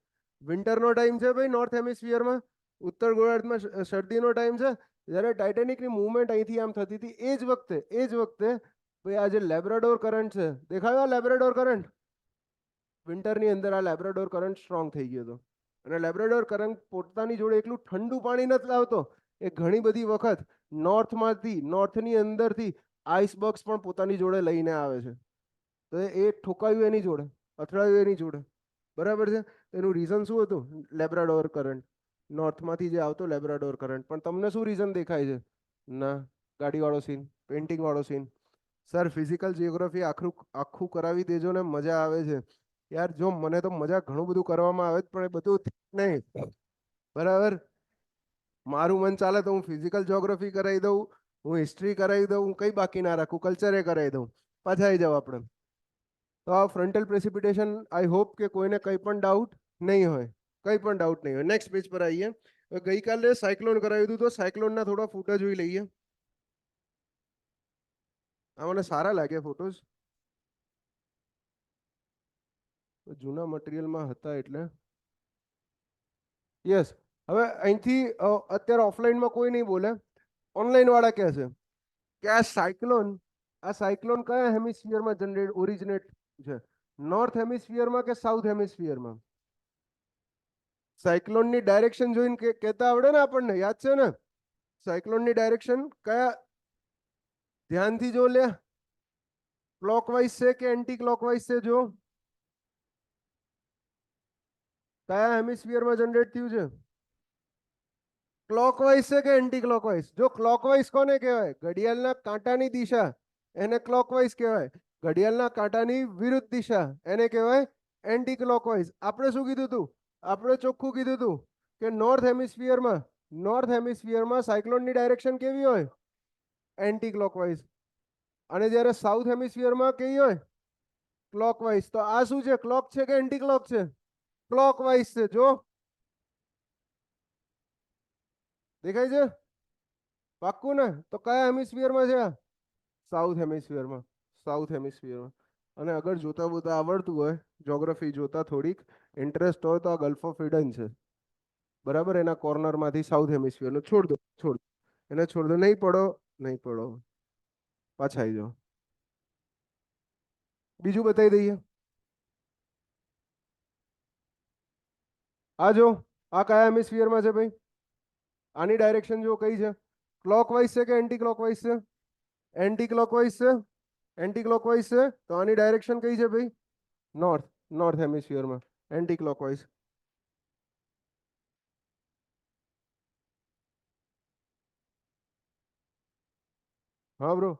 વિન્ટરનો ટાઈમ છે ભાઈ નોર્થ હેમિસ્ફિયરમાં. ઉત્તર ગોળાર્ધમાં શરદીનો ટાઈમ છે. જ્યારે ટાઇટેનિકની મૂવમેન્ટ અહીંથી આમ થતી હતી એ જ વખતે ભાઈ આ જે લેબ્રાડોર કરંટ છે, દેખાયો આ લેબ્રાડોર કરંટ? વિન્ટરની અંદર આ લેબ્રાડોર કરંટ સ્ટ્રોંગ થઈ ગયો હતો. અને લેબ્રાડોર કરંટ પોતાની જોડે એકલું ઠંડુ પાણી નથી લાવતો, એ ઘણી બધી વખત નોર્થની અંદરથી આઈસબર્ગ્સ પણ પોતાની જોડે લઈને આવે છે. તો એ ઠોકાયું એની જોડે, અથડાયું એની જોડે. બરાબર છે? એનું રીઝન શું હતું? Labrador current. નોર્થમાંથી જે આવતો લેબ્રાડોર કરંટ. પણ તમને શું રીઝન દેખાય છે? ના, ગાડીવાળો સીન, પેઇન્ટિંગ વાળો સીન. સર ફિઝિકલ જીઓગ્રાફી આખું આખું કરાવી દેજો ને, મજા આવે છે યાર. જો મને તો મજા ઘણું બધું કરવામાં આવે જ, પણ એ બધું નહીં. બરાબર? મારું મન ચાલે તો હું ફિઝિકલ જીઓગ્રાફી કરાવી દઉં, હું હિસ્ટ્રી કરાવી દઉં, હું કઈ બાકી ના રાખું, કલ્ચરે કરાવી દઉં. પાછા આવી જાવ આપણે. તો આ ફ્રન્ટલ પ્રેસિપિટેશન, આઈ હોપ કે કોઈને કંઈ પણ ડાઉટ નહીં હોય. કંઈ પણ ડાઉટ નહીં હોય. નેક્સ્ટ પેજ પર આવીએ. ગઈકાલે સાયક્લોન કરાવ્યું હતું, તો સાયક્લોનના થોડા ફોટા જોઈ લઈએ. આ મને સારા લાગ્યા ફોટોઝ, જૂના મટીરિયલમાં હતા એટલે. યસ. હવે અહીંથી અત્યારે ઓફલાઈનમાં કોઈ નહીં બોલે, ઓનલાઈન વાળા કહે છે કે આ સાયક્લોન કયા હેમિસ્ફિયરમાં ઓરિજિનેટ છે? નોર્થ હેમિસ્ફિયરમાં કે સાઉથ હેમિસ્ફિયરમાં? સાયક્લોનની ડાયરેક્શન જોઈને કહેતા આવડે ને આપણને, યાદ છે ને? સાયક્લોનની ડાયરેક્શન કયા, ધ્યાનથી જો લે, ક્લોકવાઇઝ છે કે એન્ટી ક્લોકવાઇઝ છે? જો કયા હેમિસ્ફિયરમાં જનરેટ થયું છે? ક્લોકવાઇઝ છે કે એન્ટી ક્લોકવાઇઝ? જો ક્લોકવાઇઝ કોને કહેવાય? ઘડિયાળના કાંટાની દિશા, એને ક્લોકવાઇઝ કહેવાય. ઘડિયાળના કાંટાની વિરુદ્ધ દિશા, એને કહેવાય એન્ટી ક્લોકવાઇઝ. આપણે શું કીધું હતું? આપણે ચોખ્ખું કીધું હતું કે નોર્થ હેમિસ્ફિયરમાં સાયક્લોનની ડાયરેક્શન કેવી હોય? Anti clockwise. અને જ્યારે સાઉથ હેમિસ્ફિયરમાં કેવી હોય ક્લોકવાઇઝ. તો આ શું છે, ક્લોક છે કે એન્ટી ક્લોક છે? ક્લોકવાઇઝ છે. જો દેખાય છે પાક્કું ને? તો કયા હેમિસ્ફિયરમાં છે? સાઉથ હેમિસ્ફિયરમાં. સાઉથ હેમિસ્ફિયરમાં. અને અગર જોતા બોતા આવડતું હોય, જોગ્રાફી જોતા થોડીક ઇન્ટરેસ્ટ હોય, તો આ ગલ્ફ ઓફ ઇડન છે બરાબર, એના કોર્નરમાંથી સાઉથ હેમિસ્ફિયરનો છોડ દો, છોડ દો. એને છોડ દો. નહીં પડો, નહીં પડો, પાછા આવી જાઓ. બીજું બતાવી દઈએ. આ જો, આ કયા હેમિસ્ફિયરમાં છે ભાઈ? આની ડાયરેક્શન જો કઈ છે? ક્લોકવાઇઝ છે કે એન્ટી ક્લોકવાઇઝ છે? એન્ટી ક્લોકવાઇઝ છે. એન્ટી ક્લોકવાઇઝ છે તો આની ડાયરેક્શન કઈ છે ભાઈ? નોર્થ. નોર્થ હેમિસ્ફિયરમાં એન્ટી ક્લોકવાઇઝ. હા બ્રો.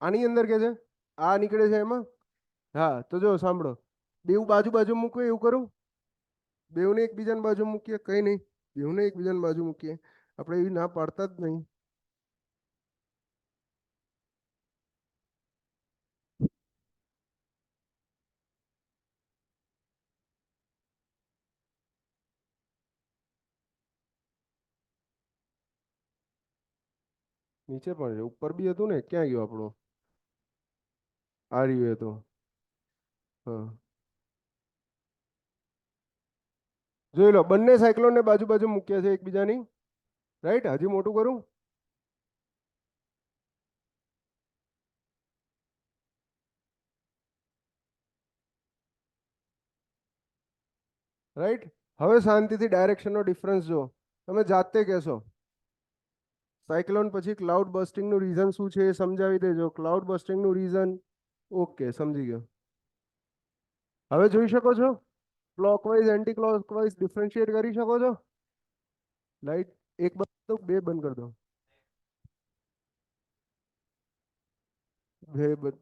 આની અંદર કે છે આ નીકળે છે એમાં. હા તો જો સાંભળો, બેઉ બાજુ બાજુ મૂકવું એવું કરું? બેઉને એકબીજાની બાજુ મૂકીએ, કઈ નહીં. બેઉને એકબીજાની બાજુ મૂકીએ, આપણે એવી ના પાડતા જ નહીં. નીચે પણ છે, ઉપર બી હતું ને, ક્યાં ગયો આપણો? આ રહ્યું એ તો. હા જોઈ લો, બંને સાયક્લોનને બાજુ બાજુ મૂક્યા છે એકબીજાની. રાઈટ. હજી મોટું કરું? રાઈટ. હવે શાંતિથી ડાયરેક્શનનો ડિફરન્સ જો, તમે જાતે કહેશો. સાયક્લોન પછી ક્લાઉડ બસ્ટિંગનું રીઝન શું છે એ સમજાવી દેજો. Cloud બસ્ટિંગનું reason. ઓકે, સમજી ગયો. હવે જોઈ શકો છો ક્લોકવાઇઝ એન્ટી ક્લોકવાઇઝ ડિફરન્શિએટ કરી શકો છો? લાઈટ એક બંધ કરી દો, બે બંધ કરી દો.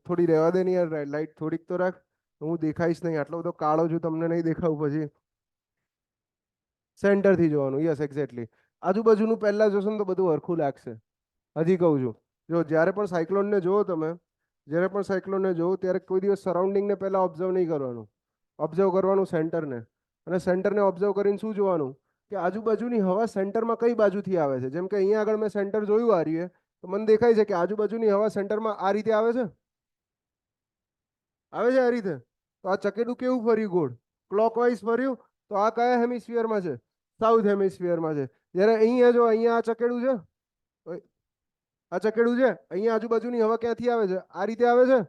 થોડી રહેવા દે ને યાર, લાઈટ થોડીક તો રાખ. હું દેખાઈશ નહીં, આટલો બધો કાળો છું, તમને નહીં દેખાવું પછી. સેન્ટરથી જોવાનું, યસ એક્ઝેક્ટલી. આજુબાજુનું પહેલા જોશો ને તો બધું હરખું લાગશે. હજી કહું છું, જો જ્યારે પણ સાયક્લોનને જુઓ તમે, જ્યારે પણ સાયક્લોનને જુઓ ત્યારે કોઈ દિવસ સરાઉન્ડિંગને પહેલા ઓબ્ઝર્વ નહીં કરવાનું. ઓબ્ઝર્વ કરવાનું સેન્ટરને. અને સેન્ટરને ઓબ્ઝર્વ કરીને શું જોવાનું કે આજુબાજુની હવા સેન્ટરમાં કઈ બાજુથી આવે છે. જેમ કે અહીંયા આગળ મેં સેન્ટર જોયું આ રહ્યું, તો મને દેખાય છે કે આજુબાજુની હવા સેન્ટરમાં આ રીતે આવે છે. આવે છે આ રીતે. તો આ ચકેડું કેવું ફર્યું? ગોળ ક્લોકવાઇઝ ફર્યું. તો આ કયા હેમિસ્ફિયરમાં છે? સાઉથ હેમિસ્ફિયરમાં છે. જ્યારે અહીંયા જો, અહીંયા આ ચકેડું છે, આ ચકેડું છે, અહીંયા આજુબાજુની હવા ક્યાંથી આવે છે? આ રીતે આવે છે.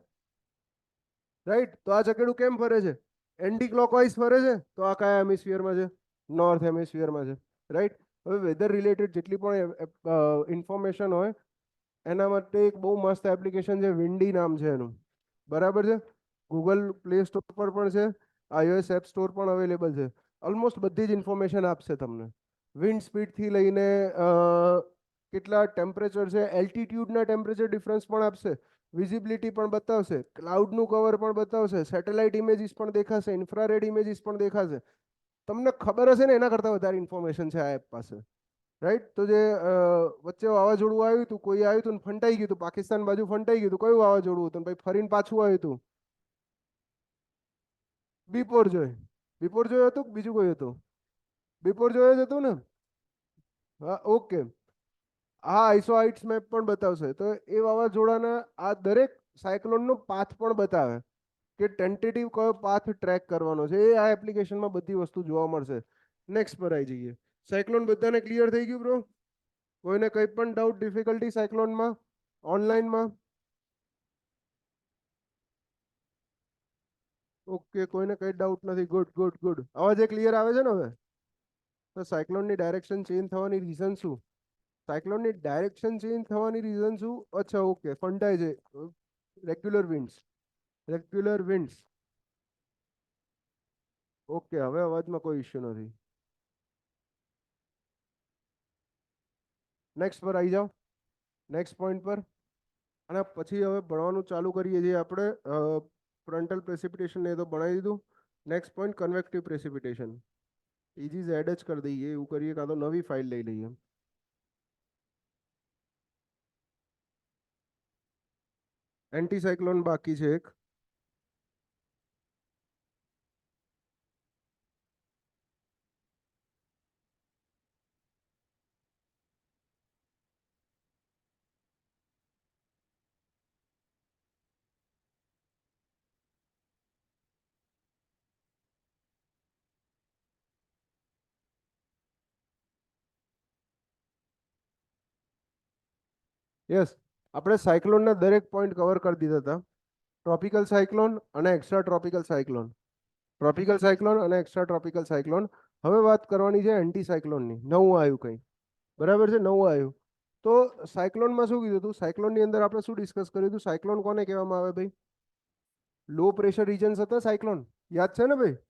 રાઈટ. તો આ ચકેડું કેમ ફરે છે? એન્ટી ક્લોકવાઇઝ ફરે છે. તો આ કયા હેમિસ્ફિયરમાં છે? નોર્થ હેમિસ્ફિયરમાં છે. રાઈટ. હવે વેધર રિલેટેડ જેટલી પણ ઇન્ફોર્મેશન હોય એના માટે એક બહુ મસ્ત એપ્લિકેશન છે, વિન્ડી નામ છે એનું. બરાબર છે. ગૂગલ પ્લે સ્ટોર પર પણ છે, iOS એપ સ્ટોર પણ અવેલેબલ છે. ઓલમોસ્ટ બધી જ ઇન્ફોર્મેશન આપશે તમને. વિન્ડ સ્પીડથી લઈને કેટલા ટેમ્પરેચર છે, એલ્ટિટ્યુડના ટેમ્પરેચર ડિફરન્સ પણ આપશે. વિઝિબિલિટી પણ બતાવશે, ક્લાઉડનું કવર પણ બતાવશે, સેટેલાઇટ ઇમેજીસ પણ દેખાશે, ઇન્ફ્રારેડ ઇમેજીસ પણ દેખાશે. તમને ખબર હશે ને એના કરતાં વધારે ઇન્ફોર્મેશન છે આ એપ પાસે. રાઈટ. તો જે વચ્ચે વાવાઝોડું આવ્યું હતું, કોઈ આવ્યું હતું ને ફંટાઈ ગયું હતું, પાકિસ્તાન બાજુ ફંટાઈ ગયું હતું, કયું વાવાઝોડું હતું? ભાઈ ફરીને પાછું આવ્યું હતું. બિપોરજોય. બિપોરજોય હતું કે બીજું કોઈ હતું? બિપોરજોય જ હતું ને? હા ઓકે. હા આઈસોહાઇટ્સ મેપ પણ બતાવશે. તો એ વાવાઝોડાના આ દરેક સાયક્લોનનો પાથ પણ બતાવે કે ટેન્ટેટિવ કયો પાથ ટ્રેક કરવાનો છે. એ આ એપ્લિકેશનમાં બધી વસ્તુ જોવા મળશે. નેક્સ્ટ પર આવી જઈએ. સાયક્લોન બધાને ક્લિયર થઈ ગયું બ્રો? કોઈને કંઈ પણ ડાઉટ, ડિફિકલ્ટી સાયક્લોનમાં, ઓનલાઈનમાં? ઓકે, કોઈને કંઈ ડાઉટ નથી. Good good good. અવાજ એ ક્લિયર આવે છે ને હવે? તો સાયક્લોનની ડાયરેક્શન ચેન્જ થવાની રીઝન શું? સાયક્લોનની ડાયરેક્શન ચેન્જ થવાની રીઝન શું? અચ્છા ઓકે, ફંટાય છે. Regular winds. Regular winds. Okay, હવે અવાજમાં કોઈ ઇશ્યુ નથી. નેક્સ્ટ પર આવી જાઓ. નેક્સ્ટ પોઈન્ટ પર. અને પછી હવે ભણવાનું ચાલુ કરીએ છીએ આપણે. ફ્રન્ટલ પ્રેસિપિટેશન એ તો ભણાવી દીધું. Next point convective precipitation. Easy add જ કરી દઈએ, એવું કરીએ કાં તો નવી ફાઇલ લઈ લઈએ. એન્ટી સાયક્લોન બાકી છે એક. યસ, આપણે સાયક્લોનના દરેક પોઈન્ટ કવર કરી દીધા હતા. ટ્રોપિકલ સાયક્લોન અને extra tropical cyclone, tropical cyclone અને એક્સ્ટ્રા ટ્રોપિકલ સાયક્લોન. હવે વાત કરવાની છે એન્ટી સાયક્લોનની. નવું આવ્યું કંઈ, બરાબર છે, નવું આવ્યું. તો સાયક્લોનમાં શું કીધું હતું? સાયક્લોનની અંદર આપણે શું ડિસ્કસ કર્યું હતું? સાયક્લોન કોને કહેવામાં આવે ભાઈ? લો પ્રેશર રિજન્સ હતા સાયક્લોન, યાદ છે ને ભાઈ?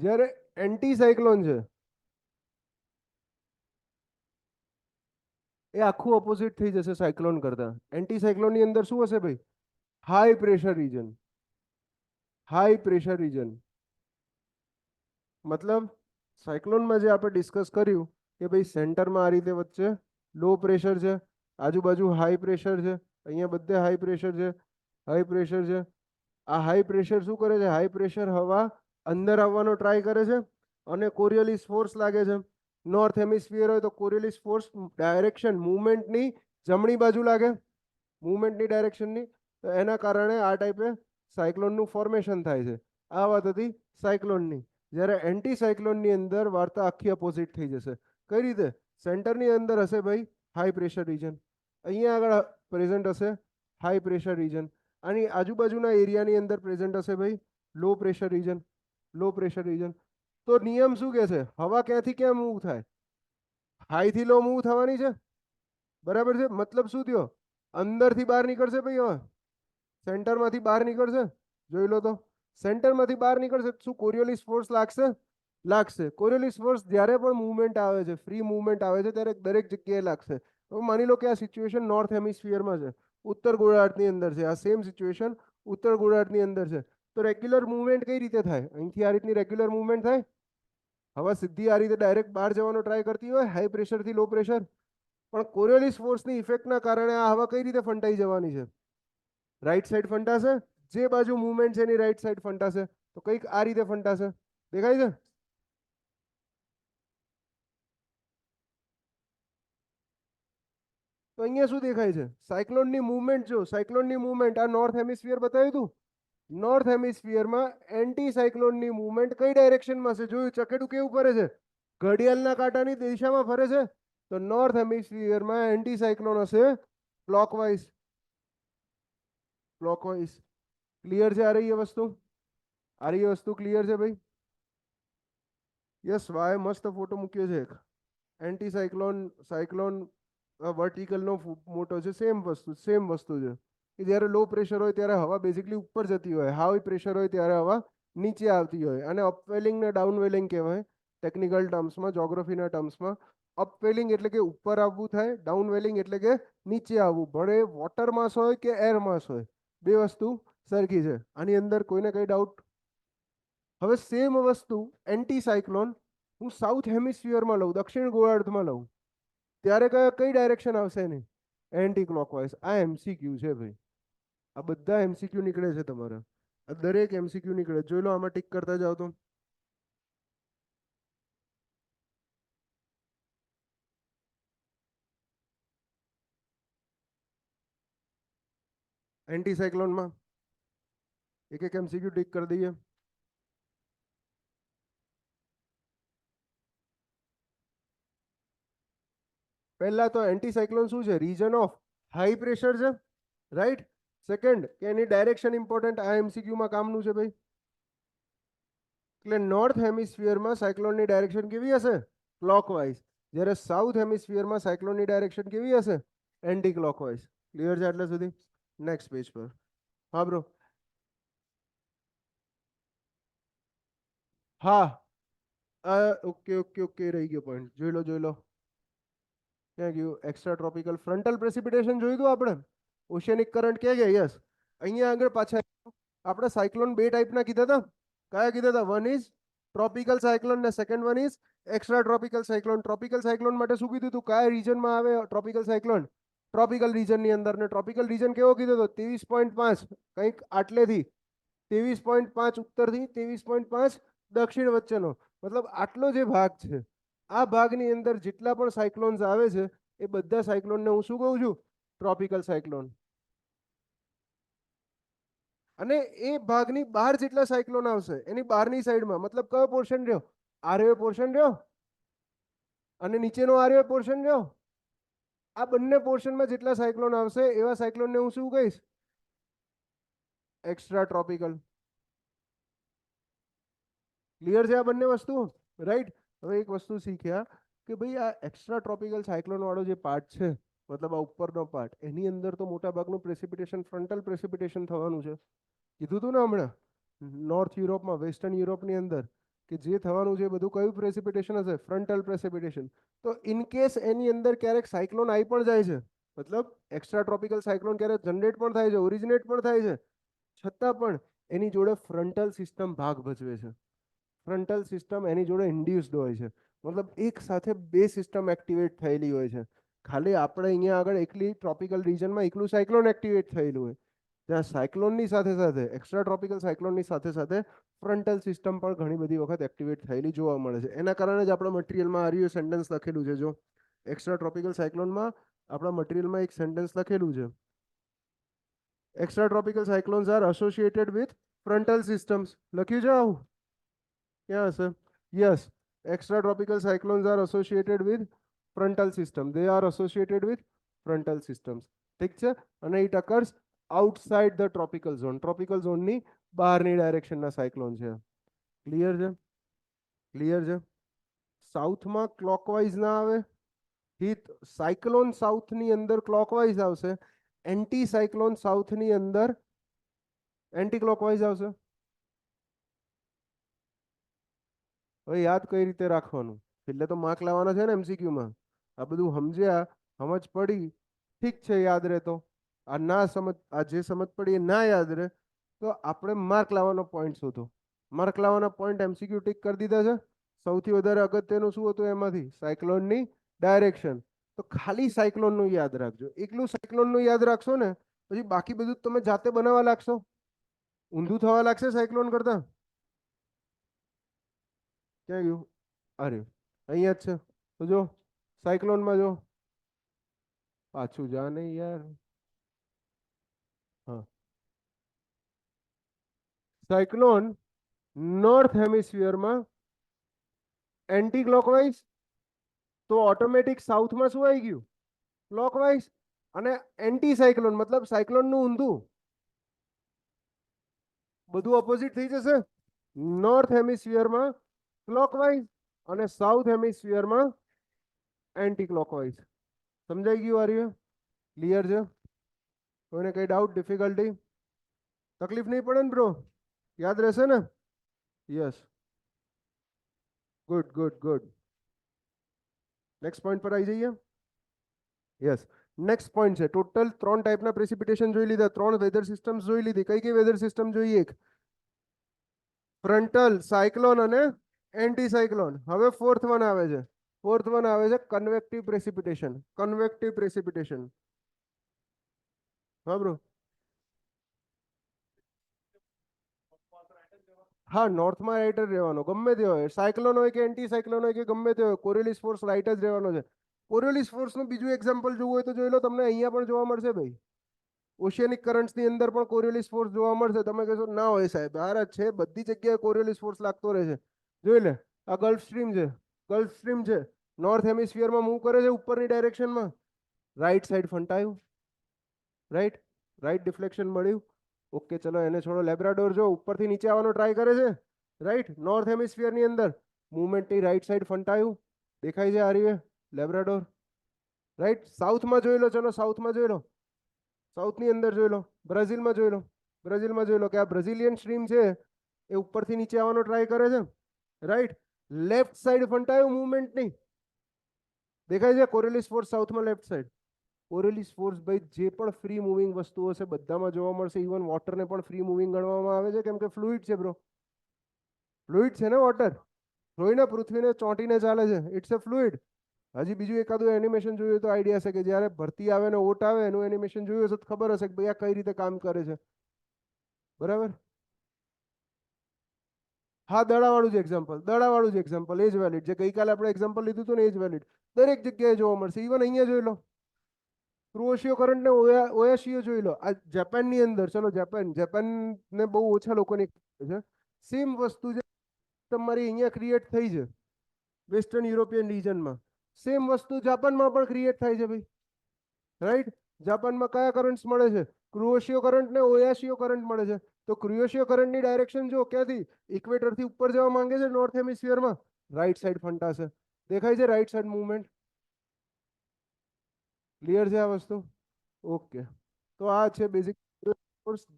જ્યારે એન્ટી સાયક્લોન છે એ આખું ઓપોઝિટ થઈ જશે સાયક્લોન કરતા. એન્ટી સાયક્લોનની અંદર શું હશે ભાઈ? High pressure region. High pressure region મતલબ સાયક્લોનમાં જે આપણે ડિસ્કસ કર્યું કે ભાઈ સેન્ટરમાં આ રીતે વચ્ચે લો પ્રેશર છે, આજુબાજુ હાઈ પ્રેશર છે, અહીંયા બધે હાઈ પ્રેશર છે, હાઈ પ્રેશર છે. આ હાઈ પ્રેશર શું કરે છે? હાઈ પ્રેશર હવા અંદર આવવાનો ટ્રાય કરે છે અને કોરિયોલિસ ફોર્સ લાગે છે. નોર્થ હેમિસ્ફિયર હોય તો કોરિયોલિસ ફોર્સ ડાયરેક્શન મુવમેન્ટની જમણી બાજુ લાગે, મુવમેન્ટની ડાયરેક્શનની. તો એના કારણે આ ટાઈપે સાયક્લોનનું ફોર્મેશન થાય છે. આ વાત હતી સાયક્લોનની. જ્યારે એન્ટી સાયક્લોનની અંદર વાર્તા આખી અપોઝિટ થઈ જશે. કઈ રીતે? સેન્ટરની અંદર હશે ભાઈ હાઈ પ્રેશર રીજન, અહીંયા આગળ પ્રેઝન્ટ હશે હાઈ પ્રેશર રીજન, આની આજુબાજુના એરિયાની અંદર પ્રેઝન્ટ હશે ભાઈ low pressure region, low pressure region. તો નિયમ શું કહે છે? હવા ક્યાંથી ક્યાં મૂવ થાય? હાઈ થી લો મૂવ થવાની છે, બરાબર છે. મતલબ શું થયો? અંદરથી બહાર નીકળશે ભાઈ હવા, સેન્ટરમાંથી બહાર નીકળશે. જોઈ લો તો સેન્ટરમાંથી બહાર નીકળશે શું કોરિયોલિસ ફોર્સ લાગશે? લાગશે. કોરિયોલિસ ફોર્સ જ્યારે પણ મુવમેન્ટ આવે છે, ફ્રી મુવમેન્ટ આવે છે, ત્યારે દરેક જગ્યાએ લાગશે. તો માની લો કે આ સિચ્યુએશન નોર્થ હેમિસ્ફિયરમાં છે, ઉત્તર ગોળાર્ધની અંદર છે. આ સેમ સિચ્યુએશન ઉત્તર ગોળાર્ધની અંદર છે. તો રેગ્યુલર મુવમેન્ટ કઈ રીતે થાય? અહીંથી આ રીતની રેગ્યુલર મુવમેન્ટ થાય? હવા સીધી આ રીતે ડાયરેક્ટ બહાર જવાનો ટ્રાય કરતી હોય હાઈ પ્રેશરથી લો પ્રેશર, પણ કોરિયોલિસ ફોર્સની ઇફેક્ટના કારણે આ હવા કઈ રીતે ફંટાઈ જવાની છે? રાઈટ સાઈડ ફંટાશે. જે બાજુ મુવમેન્ટ છે એની રાઈટ સાઈડ ફંટાશે. તો કંઈક આ રીતે ફંટાશે. દેખાય છે? તો અહીંયા શું દેખાય છે? સાયક્લોનની મુવમેન્ટ. જો સાયક્લોનની મુવમેન્ટ આ નોર્થ હેમિસ્ફિયર બતાવ્યું હતું. નોર્થ હેમિસ્ફિયરમાં એન્ટી સાયક્લોનની મુવમેન્ટ કઈ ડાયરેક્શનમાં છે? જોયું ચકેડું કેવું ફરે છે? ઘડિયાળના કાંટાની દિશામાં ફરે છે. તો નોર્થ હેમિસ્ફિયરમાં એન્ટી સાયક્લોન હશે ક્લોકવાઇઝ, ક્લોકવાઇઝ. ક્લિયર છે? આ રહી એ વસ્તુ, આ રહી એ વસ્તુ ક્લિયર છે ભાઈ? યસ, વાય મસ્ત ફોટો મૂક્યો છે એક. એન્ટી સાયક્લોન, સાયક્લોન વર્ટિકલનો મોટો છે. સેમ વસ્તુ, સેમ વસ્તુ છે કે જ્યારે લો પ્રેશર હોય ત્યારે હવા બેઝિકલી ઉપર જતી હોય, હાઈ પ્રેશર હોય ત્યારે હવા નીચે આવતી હોય. અને અપવેલિંગ ને ડાઉનવેલિંગ કહેવાય ટેકનિકલ ટર્મ્સમાં, જોગ્રાફીના ટર્મ્સમાં. અપવેલિંગ એટલે કે ઉપર આવવું થાય, ડાઉનવેલિંગ એટલે કે નીચે આવવું. ભલે વોટર માસ હોય કે એર માસ હોય, બે વસ્તુ સરખી છે. આની અંદર કોઈને કઈ ડાઉટ? હવે સેમ વસ્તુ એન્ટી સાયક્લોન હું સાઉથ હેમિસ્ફિયરમાં લઉં, દક્ષિણ ગોળાર્ધમાં લઉં, ત્યારે કઈ ડાયરેક્શન આવશે એની? Anticlockwise. આ એમસીક્યુ છે ભાઈ. આ બધા એમસીક્યુ નીકળે છે તમારા. આ દરેક એમસીક્યુ નીકળે. જોઈ લો, આમાં ટીક કરતા જાઓ તો. એન્ટી સાયક્લોનમાં એક એક એમસીક્યુ ટીક કરી દઈએ. પહેલા તો એન્ટી સાયક્લોન શું છે? રીજન ઓફ હાઈ પ્રેશર છે, રાઈટ. સેકન્ડ કે એની ડાયરેક્શન ઇમ્પોર્ટન્ટ. આ એમસીક્યુમાં કામનું છે ભાઈ. એટલે નોર્થ હેમિસ્ફિયરમાં સાયક્લોનની ડાયરેક્શન કેવી હશે? ક્લોકવાઇઝ. જ્યારે સાઉથ હેમિસ્ફિયરમાં સાયક્લોનની ડાયરેક્શન કેવી હશે? Anti clockwise. ક્લિયર છે આટલે સુધી? નેક્સ્ટ પેજ પર. હા બ્રો. હા, ઓકે ઓકે ઓકે, રહી ગયો પોઈન્ટ. જોઈ લો, જોઈ લો. ક્યાં ગયું? એક્સ્ટ્રા ટ્રોપિકલ ફ્રન્ટલ પ્રેસિપિટેશન જોયું હતું આપણે. ઓશિયનિક કરંટ ક્યાં ગયા? યસ, અહીંયા આગળ પાછા આપણે સાયક્લોન બે ટાઈપના કીધા હતા. કયા કીધા હતા? વન ઇઝ ટ્રોપિકલ સાયક્લોન ને second one is extra tropical cyclone. Tropical cyclone માટે શું કીધું તું, કયા રીજનમાં આવે ટ્રોપિકલ સાયક્લોન? ટ્રોપિકલ રીજન ની અંદર. ને ટ્રોપિકલ રીજન કેવો કીધો તો 23.5 કંઈક આટલેથી 23.5 ઉત્તરથી 23.5 દક્ષિણ વચ્ચેનો, મતલબ આટલો જે ભાગ છે, આ ભાગની અંદર જેટલા પણ સાયક્લોન્સ આવે છે એ બધા સાયક્લોનને હું શું કહું છું? Tropical cyclone. અને એ ભાગની બહાર જેટલા સાયક્લોન આવશે એની બહારની સાઈડમાં, મતલબ કયો પોર્શન રહ્યો? આર્યો પોર્શન રહ્યો અને નીચેનો આર્યો પોર્શન રહ્યો. આ બંને પોર્શનમાં જેટલા સાયક્લોન આવશે એવા સાયક્લોનને હું શું કહીશ? Extra tropical. ક્લિયર છે આ બંને વસ્તુ? રાઈટ. હવે એક વસ્તુ શીખ્યા કે ભાઈ આ એક્સ્ટ્રા ટ્રોપિકલ સાયક્લોન વાળો જે પાર્ટ છે, મતલબ આ ઉપરનો પાર્ટ, એની અંદર તો મોટા ભાગનું પ્રેસિપિટેશન ફ્રન્ટલ પ્રેસિપિટેશન થવાનું છે. કીધું તું ને હમણાં નોર્થ યુરોપમાં, વેસ્ટર્ન યુરોપની અંદર કે જે થવાનું છે બધું કયું પ્રેસિપિટેશન હશે? Frontal precipitation. તો ઇન કેસ એની અંદર ક્યારેક સાયક્લોન આવી પણ જાય છે, મતલબ એક્સ્ટ્રા ટ્રોપિકલ સાયક્લોન ક્યારેક જનરેટ પણ થાય છે, ઓરિજિનેટ પણ થાય છે, છતાં પણ એની જોડે ફ્રન્ટલ સિસ્ટમ ભાગ ભજવે છે. ફ્રન્ટલ સિસ્ટમ એની જોડે ઇન્ડ્યુસ્ડ હોય છે, મતલબ એક સાથે બે સિસ્ટમ એક્ટિવેટ થયેલી હોય છે. ખાલી આપણે અહીંયા આગળ એકલી ટ્રોપિકલ રીજનમાં એકલું સાયક્લોન એક્ટિવેટ થયેલું હોય, ત્યાં સાયક્લોનની સાથે સાથે એક્સ્ટ્રા ટ્રોપિકલ સાયક્લોનની સાથે સાથે ફ્રન્ટલ સિસ્ટમ પણ ઘણી બધી વખત એક્ટિવેટ થયેલી જોવા મળે છે. એના કારણે જ આપણા મટીરિયલમાં આ રહ્યું સેન્ટેન્સ લખેલું છે. જો એક્સ્ટ્રા ટ્રોપિકલ સાયક્લોનમાં આપણા મટીરિયલમાં એક સેન્ટેન્સ લખેલું છે, extratropical cyclones are associated with frontal systems. લખ્યું છે આવું? ક્યાં હશે? Yes, extratropical cyclones are associated with frontal system. They are associated with frontal systems. ઠીક છે. અને it occurs outside the tropical zone. Tropical ઝોનની બહારની ડાયરેક્શનના સાયક્લોન છે. ક્લિયર છે? ક્લિયર છે? સાઉથમાં ક્લોકવાઇઝ ના આવે હિત, સાયક્લોન સાઉથની અંદર ક્લોકવાઇઝ આવશે, એન્ટી સાયક્લોન સાઉથની અંદર એન્ટી ક્લોકવાઇઝ આવશે. હવે યાદ કઈ રીતે રાખવાનું? એટલે તો માર્ક લાવવાના છે ને એમસીક્યુમાં. આ બધું સમજ્યા, સમજ પડી, ઠીક છે, યાદ રહેતો. આ ના સમજ, આ જે સમજ પડી એ ના યાદ રહે તો આપણે માર્ક લાવવાનો પોઈન્ટ શોધો. માર્ક લાવવાના પોઈન્ટ એમસીક્યુ ટીક કરી દીધા છે. સૌથી વધારે અગત્યનું શું હતું એમાંથી? સાયક્લોનની ડાયરેક્શન. તો ખાલી સાયક્લોનનું યાદ રાખજો. એકલું સાયક્લોનનું યાદ રાખશો ને પછી બાકી બધું તમે જાતે બનાવવા લાગશો, ઊંધું થવા લાગશે સાયક્લોન કરતા. ક્યાં ગયું? અરે અહીંયા જ છે. તો જો સાયક્લોનમાં જો પાછું જા નહીં યાર. હા, સાયક્લોન નોર્થ હેમિસ્ફિયરમાં એન્ટી ક્લોકવાઇઝ, તો ઓટોમેટિક સાઉથમાં શું આવી ગયું? ક્લોકવાઇઝ. અને એન્ટી સાયક્લોન મતલબ સાયક્લોનનું ઊંધું, બધું ઓપોઝિટ થઈ જશે. નોર્થ હેમિસ્ફિયરમાં ક્લોકવાઇઝ અને સાઉથ હેમિસ્ફિયરમાં એન્ટી ક્લોકવાઇઝ. સમજાઈ ગયું? આર્ય ક્લિયર છે? કોઈને કઈ ડાઉટ, ડિફિકલ્ટી, તકલીફ નહીં પડે ને બ્રો? યાદ રહેશે ને? Yes, good good good. Next point પર આવી જઈએ. યસ, નેક્સ્ટ પોઈન્ટ છે ટોટલ 3 ટાઈપના પ્રેસિપિટેશન જોઈ લીધા, 3 વેધર સિસ્ટમ્સ જોઈ લીધી. કઈ કઈ વેધર સિસ્ટમ જોઈએ? એક ફ્રન્ટલ, સાયક્લોન અને એન્ટી સાયક્લોન. હવે ફોર્થ વન આવે છે. ફોર્થ વન આવે છે કન્વેક્ટિવ પ્રેસિપિટેશન. Convective precipitation. હા બ્રો. હા, નોર્થમાં રાઈટ જ રહેવાનો, ગમે તે હોય, સાયક્લોન હોય કે એન્ટી સાયક્લોન હોય કે ગમે તે હોય, કોરિયોલિસ ફોર્સ રાઈટ જ રહેવાનો છે. કોરિયોલિસ ફોર્સનું બીજું એક્ઝામ્પલ જોવું હોય તો જોઈ લો, તમને અહીંયા પણ જોવા મળશે ભાઈ. ઓશિયનિક કરન્ટ્સની અંદર પણ કોરિયોલિસ ફોર્સ જોવા મળશે. તમે કહેશો ના હોય સાહેબ, હાર જ છે, બધી જગ્યાએ કોરિયોલિસ ફોર્સ લાગતો રહે છે. જોઈ લે, આ ગલ્ફ સ્ટ્રીમ છે, ગલ્ફ સ્ટ્રીમ છે, નોર્થ હેમિસ્ફિયરમાં મૂવ કરે છે ઉપરની ડાયરેક્શનમાં, રાઈટ સાઈડ ફંટાયું, રાઈટ, રાઈટ ડિફ્લેક્શન મળ્યું. ઓકે, ચલો એને છોડો. લેબ્રાડોર જો ઉપરથી નીચે આવવાનો ટ્રાય કરે છે, રાઈટ, નોર્થ હેમિસ્ફિયરની અંદર મુવમેન્ટની રાઈટ સાઈડ ફંટાયું, દેખાય છે આ રીતે લેબ્રાડોર, રાઈટ. સાઉથમાં જોઈ લો, ચલો સાઉથમાં જોઈ લો, સાઉથની અંદર જોઈ લો, બ્રાઝિલમાં જોઈ લો, બ્રાઝિલમાં જોઈ લો કે આ બ્રાઝિલિયન સ્ટ્રીમ છે એ ઉપરથી નીચે આવવાનો ટ્રાય કરે છે, રાઈટ. લેફ્ટ સાઈડ ફંટાયું મુવમેન્ટની, દેખાય છે કોરિયોલિસ ફોર્સ સાઉથમાં લેફ્ટ સાઈડ. કોરિયોલિસ ફોર્સ ભાઈ જે પણ ફ્રી મૂવિંગ વસ્તુઓ છે બધામાં જોવા મળશે. ઇવન વોટરને પણ ફ્રી મૂવિંગ ગણવામાં આવે છે કેમ કે ફ્લુઇડ છે બ્રો, ફ્લુઇડ છે ને વોટર. જોઈને પૃથ્વીને ચોંટીને ચાલે છે, ઇટ્સ અ ફ્લુઇડ. હજી બીજું એકાદું એનિમેશન જોયું તો આઈડિયા છે કે જ્યારે ભરતી આવે ને ઓટ આવે એનું એનિમેશન જોયું હશે તો ખબર હશે કે ભાઈ આ કઈ રીતે કામ કરે છે. બરાબર. હા, દડાવાળું જ એક્ઝામ્પલ, દડાવાળું જ એક્ઝામ્પલ, એ જ વેલિડ. જે ગઈકાલે આપણે એક્ઝામ્પલ લીધું હતું ને એ જ વેલિડ. દરેક જગ્યાએ જોવા મળશે. ઇવન અહીંયા જોઈ લો, ક્રુઓશિયો કરંટ ને ઓયાશિયો જોઈ લો. આ જાપાનની અંદર, ચલો જાપાન ને બહુ ઓછા લોકોને છે. સેમ વસ્તુ છે તમારી અહીંયા ક્રિએટ થઈ છે વેસ્ટર્ન યુરોપિયન રિજનમાં. સેમ વસ્તુ જાપાનમાં પણ ક્રિએટ થાય છે ભાઈ, રાઈટ. જાપાનમાં કયા કરંટ્સ મળે છે? ક્રુઓશિયો કરંટ ને ઓયાશિયો કરંટ મળે છે. તો ક્રુઓશિયો કરંટની ડાયરેક્શન જો ક્યાંથી, ઇક્વેટરથી ઉપર જવા માંગે છે નોર્થ હેમિસ્ફિયરમાં, રાઈટ સાઈડ ફંટાશે. દેખાય છે રાઈટ સાઈડ મૂવમેન્ટ? ક્લિયર છે આ વસ્તુ? ઓકે. તો આ છે બેઝિક.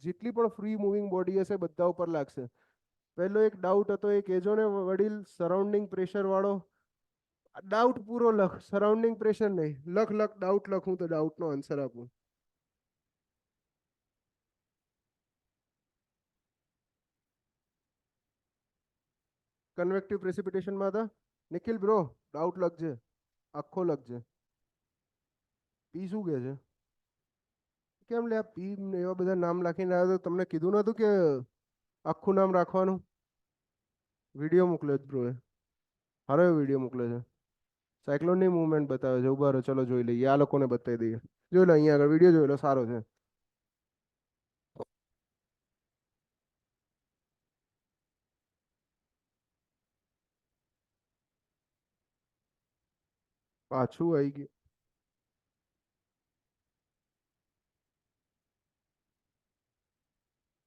જેટલી પણ ફ્રી મૂવિંગ બોડી હશે બધા ઉપર લાગશે. પહેલો એક ડાઉટ હતો એ કહેજો ને વડીલ, સરાઉન્ડિંગ પ્રેશર વાળો. ડાઉટ પૂરો લખ, સરાઉન્ડિંગ પ્રેશર નહીં. લખ ડાઉટ લખ, હું તો ડાઉટનો આન્સર આપું. કન્વેક્ટિવ પ્રેસિપિટેશનમાં હતા નિખિલ બ્રો, ડાઉટ લખજે, આખો લખજે. પી શું કહે છે? કેમ લે પી એવા બધા નામ લખીને આવ્યો તો તમને કીધું નતું કે આખું નામ રાખવાનું? વિડીયો મોકલ્યો જ બ્રોએ, હારો વિડીયો મોકલે છે. સાયક્લોનની મૂવમેન્ટ બતાવે છે. ઉભા રહો, ચલો જોઈ લઈએ. આ લોકોને બતાવી દઈએ. જોઈ લો અહીંયા આગળ વિડીયો જોઈ લો, સારો છે. પાછું આવી ગયું.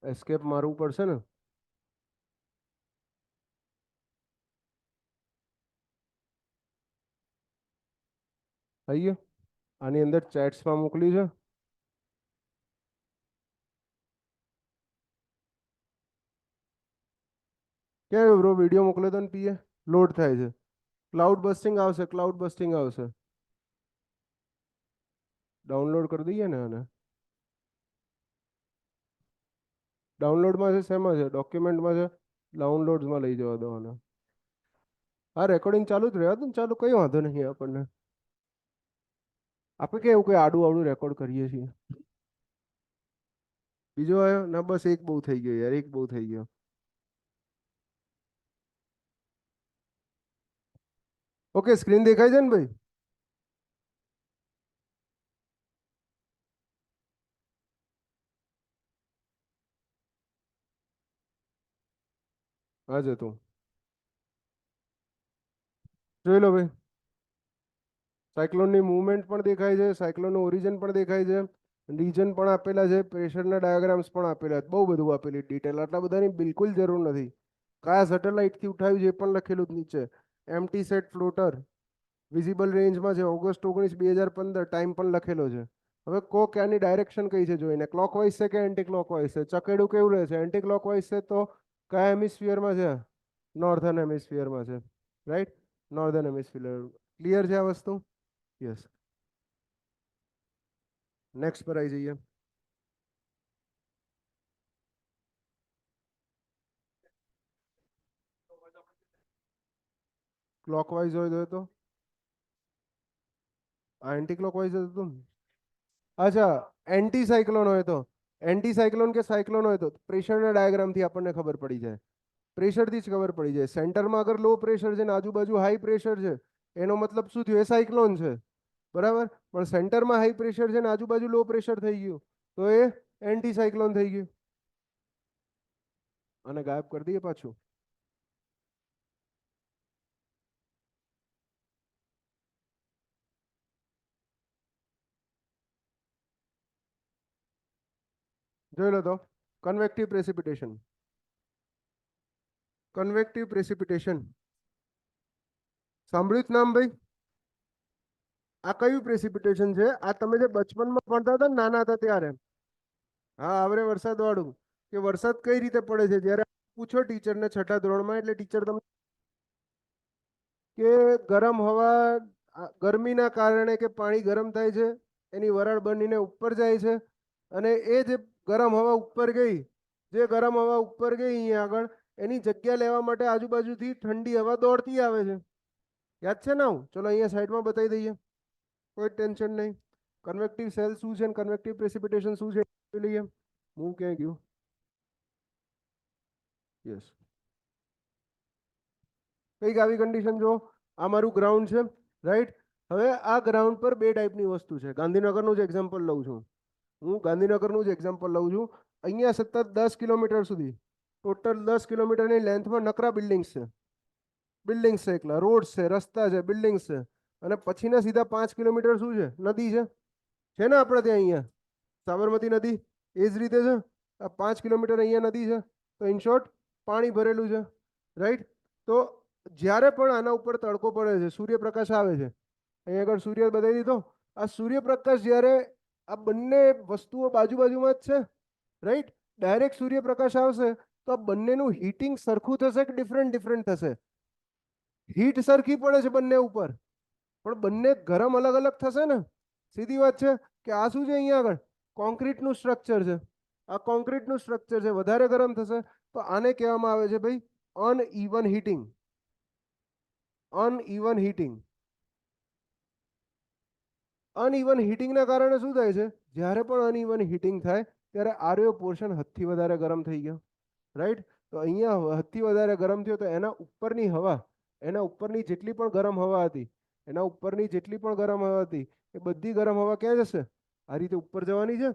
એસ્કેપ મારવું પડશે ને. આવી ગયો. આની અંદર ચેટ્સમાં મોકલી છે. ક્યાં બ્રો વિડીયો મોકલ્યો તો ને પીએ લોડ થાય છે. ક્લાઉડ બસ્ટિંગ આવશે, ક્લાઉડ બસ્ટિંગ આવશે. ડાઉનલોડ કરી દઈએ ને આને. ડાઉનલોડમાં છે, શેમાં છે? ડોક્યુમેન્ટમાં છે, ડાઉનલોડ્સમાં લઈ જવા દો આને. હા, રેકોર્ડિંગ ચાલુ જ રહ્યા ને, ચાલુ, કઈ વાંધો નહીં આપણને. આપણે કેવું કોઈ આડું આવડું રેકોર્ડ કરીએ છીએ. બીજો આવ્યો ના, બસ એક બહુ થઈ ગયો યાર, એક બહુ થઈ ગયો. ઓકે, સ્ક્રીન દેખાય છે ને ભાઈ? હા જતું જોઈ લો ભાઈ. સાયક્લોનની મૂવમેન્ટ પણ દેખાય છે, સાયક્લોનનું ઓરિજિન પણ દેખાય છે, રીજન પણ આપેલા છે, પ્રેશરના ડાયાગ્રામ્સ પણ આપેલા છે. બહુ બધું આપેલી ડિટેલ. આટલા બધાની બિલકુલ જરૂર નથી. કયા સેટેલાઇટથી ઉઠાવ્યું છે એ પણ લખેલું જ નીચે. એમટી સેટ ફ્લોટર વિઝિબલ રેન્જમાં છે, ઓગસ્ટ 19, 2015. ટાઈમ પણ લખેલો છે. હવે કો ક્યાંની ડાયરેક્શન કઈ છે જોઈને, ક્લોકવાઇઝ છે કે એન્ટી ક્લોકવાઇઝ છે? ચકેડું કેવું રહે છે? એન્ટી ક્લોકવાઇઝ છે તો કયા હેમિસ્ફિયરમાં છે? નોર્ધન હેમિસ્ફિયરમાં છે, રાઈટ. Northern hemisphere. ક્લિયર છે આ વસ્તુ? યસ. નેક્સ્ટ પર આવી જઈએ. ક્લોકવાઇઝ હોય તો આ એન્ટી ક્લોકવાઇઝ હતું. અચ્છા, એન્ટી સાયક્લોન હોય તો, એન્ટી સાયક્લોન કે સાયક્લોન હોય તો પ્રેશરના ડાયાગ્રામથી આપણને ખબર પડી જાય. પ્રેશરથી જ ખબર પડી જાય. સેન્ટરમાં અગર લો પ્રેશર છે ને આજુબાજુ હાઈ પ્રેશર છે, એનો મતલબ શું થયું? એ સાયક્લોન છે, બરાબર. પણ સેન્ટરમાં હાઈ પ્રેશર છે ને આજુબાજુ લો પ્રેશર થઈ ગયું તો એ એન્ટી સાયક્લોન થઈ ગયું. અને ગાયબ કરી દઈએ પાછું. જોઈ લો તો કન્વેક્ટિવ પ્રેસિપિટેશન. કન્વેક્ટિવ પ્રેસિપિટેશન સાંભળ્યું જ નામ ભાઈ? આ કયું પ્રેસિપિટેશન છે? આ તમે જે બચપનમાં ભણતા હતા ને નાના હતા ત્યારે. હા, આવરે વરસાદ વાળું. કે વરસાદ કઈ રીતે પડે છે જ્યારે પૂછો ટીચરને છઠ્ઠા ધોરણમાં, એટલે ટીચર તમને કે ગરમ હવા, ગરમીના કારણે કે પાણી ગરમ થાય છે, એની વરાળ બનીને ઉપર જાય છે, અને એ જે ગરમ હવા ઉપર ગઈ, જે ગરમ હવા ઉપર ગઈ અહીંયા આગળ, એની જગ્યા લેવા માટે આજુબાજુથી ઠંડી હવા દોડતી આવે છે. યાદ છે ને? ચલો અહીંયા સાઈડમાં બતાવી દઈએ, કોઈ ટેન્શન નહીં. કન્વેક્ટિવ સેલ શું છે, કન્વેક્ટિવ પ્રેસિપિટેશન શું છે જોઈ લઈએ. હું ક્યાં ગયું? યસ, કઈક આવી કન્ડિશન જો, આ મારું ગ્રાઉન્ડ છે, રાઈટ. હવે આ ગ્રાઉન્ડ પર બે ટાઈપની વસ્તુ છે. ગાંધીનગરનું જ એક્ઝામ્પલ લઉં છું હું, ગાંધીનગરનું જ એક્ઝામ્પલ લઉં છું. અહીંયા સતત 10 કિલોમીટર સુધી, ટોટલ 10 કિલોમીટરની લેન્થમાં નકરા બિલ્ડિંગ્સ છે. બિલ્ડિંગ્સ છે એકલા, રોડ છે, રસ્તા છે, બિલ્ડિંગ્સ છે. અને પછીના સીધા 5 કિલોમીટર શું છે? નદી છે ને આપણે ત્યાં અહીંયા સાબરમતી નદી. એ જ રીતે છે આ 5 કિલોમીટર અહીંયા નદી છે. તો ઇન શોર્ટ પાણી ભરેલું છે, રાઈટ. તો જ્યારે પણ આના ઉપર તડકો પડે છે, સૂર્યપ્રકાશ આવે છે, અહીંયા આગળ સૂર્ય બતાવી દીધો. આ સૂર્યપ્રકાશ જ્યારે આ બંને વસ્તુઓ બાજુમાં જ છે, રાઈટ. ડાયરેક્ટ સૂર્યપ્રકાશ આવશે તો આ બંનેનું હીટિંગ સરખું થશે કે ડિફરન્ટ થશે? હીટ સરખી પડે છે બંને ઉપર, પણ બંને ગરમ અલગ અલગ થશે ને. સીધી વાત છે કે આ શું છે? અહીંયા આગળ કોન્ક્રીટનું સ્ટ્રક્ચર છે, આ કોન્ક્રીટનું સ્ટ્રક્ચર છે, વધારે ગરમ થશે. તો આને કહેવામાં આવે છે ભાઈ uneven heating. Uneven heating. Uneven હીટિંગના કારણે શું થાય છે? જ્યારે પણ અનઇવન હીટિંગ થાય ત્યારે આર્યો પોર્શન હદથી વધારે ગરમ થઈ ગયો, રાઈટ. તો અહીંયા હદથી વધારે ગરમ થયો તો એના ઉપરની હવા, એના ઉપરની જેટલી પણ ગરમ હવા હતી, એના ઉપરની જેટલી પણ ગરમ હવા હતી, એ બધી ગરમ હવા ક્યાં જશે? આ રીતે ઉપર જવાની છે.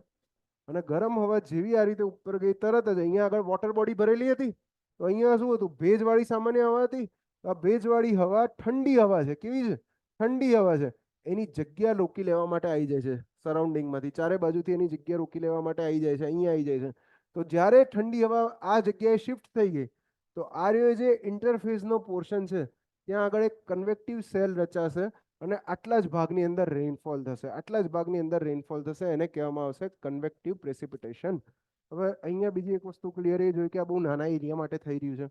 અને ગરમ હવા જેવી આ રીતે ઉપર ગઈ, તરત જ અહીંયા આગળ વોટર બોડી ભરેલી હતી, તો અહીંયા શું હતું? ભેજવાળી સામાન્ય હવા હતી. આ ભેજવાળી હવા ઠંડી હવા છે. કેવી છે? ઠંડી હવા છે. એની જગ્યા રોકી લેવા માટે આવી જાય છે સરાઉન્ડિંગમાંથી, ચારે બાજુથી એની જગ્યા રોકી લેવા માટે આવી જાય છે, અહીંયા આવી જાય છે. તો જ્યારે ઠંડી હવા આ જગ્યાએ શિફ્ટ થઈ ગઈ, તો આ રહ્યો જે ઇન્ટરફેસનો પોર્શન છે, ત્યાં આગળ એક કન્વેક્ટિવ સેલ રચાશે અને આટલા જ ભાગની અંદર રેઇનફોલ થશે, આટલા જ ભાગની અંદર રેઇનફોલ થશે. એને કહેવામાં આવશે કન્વેક્ટિવ પ્રેસિપિટેશન. હવે અહીંયા બીજી એક વસ્તુ ક્લિયર એ જોઈ કે આ બહુ નાના એરિયા માટે થઈ રહ્યું છે,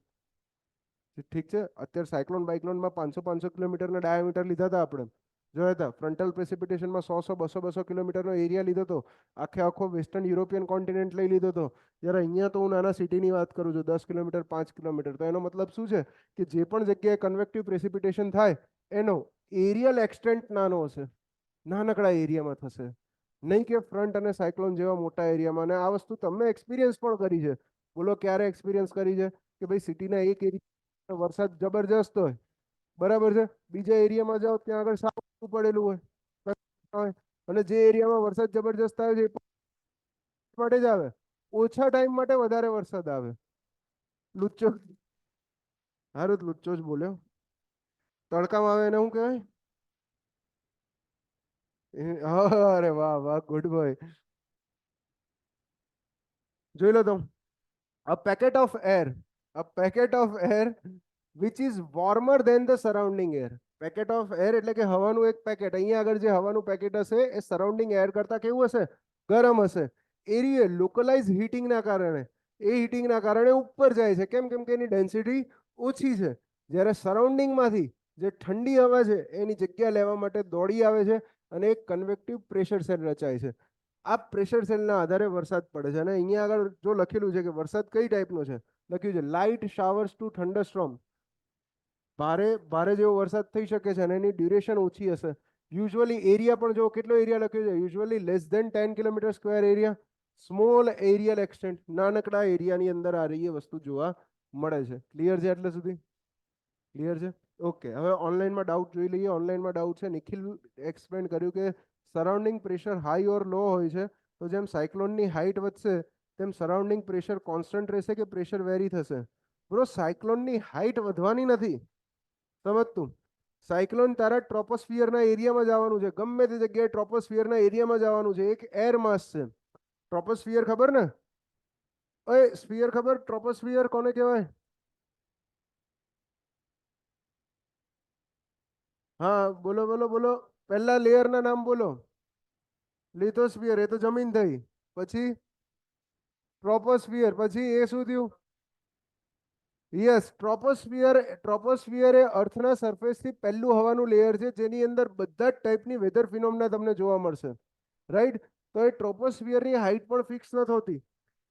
ઠીક છે. અત્યારે સાયક્લોન બાયક્લોનમાં 500 કિલોમીટરના ડાયામીટર લીધા હતા આપણે, જોયા હતા. ફ્રન્ટલ પ્રેસિપિટેશનમાં 100 કિલોમીટરનો એરિયા લીધો હતો, આખો વેસ્ટર્ન યુરોપિયન કોન્ટિનેન્ટ લઈ લીધો હતો. જ્યારે અહીંયા તો હું નાના સિટીની વાત કરું છું, 10 કિલોમીટર, 5 કિલોમીટર. તો એનો મતલબ શું છે કે જે પણ જગ્યાએ કન્વેક્ટિવ પ્રેસિપિટેશન થાય એનો એરિયલ એક્સટેન્ટ નાનો હશે, નાનકડા એરિયામાં થશે, નહીં કે ફ્રન્ટ અને સાયક્લોન જેવા મોટા એરિયામાં. અને આ વસ્તુ તમે એક્સપિરિયન્સ પણ કરી છે. બોલો ક્યારે એક્સપિરિયન્સ કરી છે કે ભાઈ સિટીના એક એરિયા વરસાદ જબરજસ્ત હોય, બરાબર છે, બીજા એરિયામાં જાઓ ત્યાં આગળ સારું પડેલું હોય, અને જે એરિયામાં વરસાદ જબરજસ્ત આવે છે એ માટે જ આવે, ઓછા ટાઈમ માટે વધારે વરસાદ આવે. લુચ્ચો, હારું લુચ્ચો જ બોલ્યો. તડકામાં આવે એને શું કહેવાય? અરે વાહ વાહ, ગુડ બોય. જોઈ લો તમે, a packet of air, a packet of air which is warmer than the surrounding air. Packet of air એટલે કે હવાનું એક પેકેટ. અહીંયા આગળ જે હવાનું પેકેટ હશે એ સરાઉન્ડિંગ એર કરતા કેવું હશે? ગરમ હશે. એરિયે લોકલાઇઝ હીટિંગના કારણે, એ હીટિંગના કારણે ઉપર જાય છે. કેમ? કેમ કે એની ડેન્સિટી ઓછી છે. જ્યારે સરાઉન્ડિંગમાંથી જે ઠંડી હવા છે એની જગ્યા લેવા માટે દોડી આવે છે અને એક કન્વેક્ટિવ પ્રેશર સેલ રચાય છે. આ પ્રેશર સેલના આધારે વરસાદ પડે છે. અને અહીંયા આગળ જો લખેલું છે કે વરસાદ કઈ ટાઈપનો છે, લખ્યું છે લાઇટ શાવર્સ ટુ થંડરસ્ટોર્મ. ભારે ભારે જેવો વરસાદ થઈ શકે છે અને એની ડ્યુરેશન ઓછી હશે. યુઝ્યુઅલી એરિયા પણ જો કેટલો એરિયા લખ્યો છે, usually less than 10 kilometre square area, small areal extent, નાનકડા એરિયાની અંદર આ રહી વસ્તુ જોવા મળે છે. ક્લિયર છે એટલે સુધી? ક્લિયર છે? ઓકે. હવે ઓનલાઈનમાં ડાઉટ જોઈ લઈએ. ઓનલાઈનમાં ડાઉટ છે, નિખિલ એક્સપ્લેન કર્યું કે સરાઉન્ડિંગ પ્રેશર હાઈ ઓર લો હોય છે, તો જેમ સાયક્લોનની હાઇટ વધશે તેમ સરાઉન્ડિંગ પ્રેશર કોન્સ્ટન્ટ રહેશે કે પ્રેશર વેરી થશે? બ્રો, સાયક્લોનની હાઇટ વધવાની નથી, સમજતું. સાયક્લોન તારા ટ્રોપોસ્ફિયરના એરિયામાં જવાનું છે, ગમે તે જગ્યાએ ટ્રોપોસ્ફિયરના એરિયામાં જવાનું છે. એક એર માસ છે. ટ્રોપોસ્ફિયર ખબર ને? ઓય સ્ફિયર ખબર? ટ્રોપોસ્ફિયર કોને કહેવાય? હા બોલો બોલો બોલો, પહેલા લેયરના નામ બોલો. લિથોસ્ફિયર, એ તો જમીન થઈ. પછી ટ્રોપોસ્ફિયર, પછી એ શું થયું? Yes, troposphere. ટ્રોપોસ્ફિયર એ અર્થના સરફેસથી પહેલું હવાનું લેયર છે જેની અંદર બધા જ ટાઈપની વેધર ફિનોમના તમને જોવા મળશે, રાઈટ. તો એ ટ્રોપોસ્ફિયરની હાઇટ પણ ફિક્સ નથી હોતી.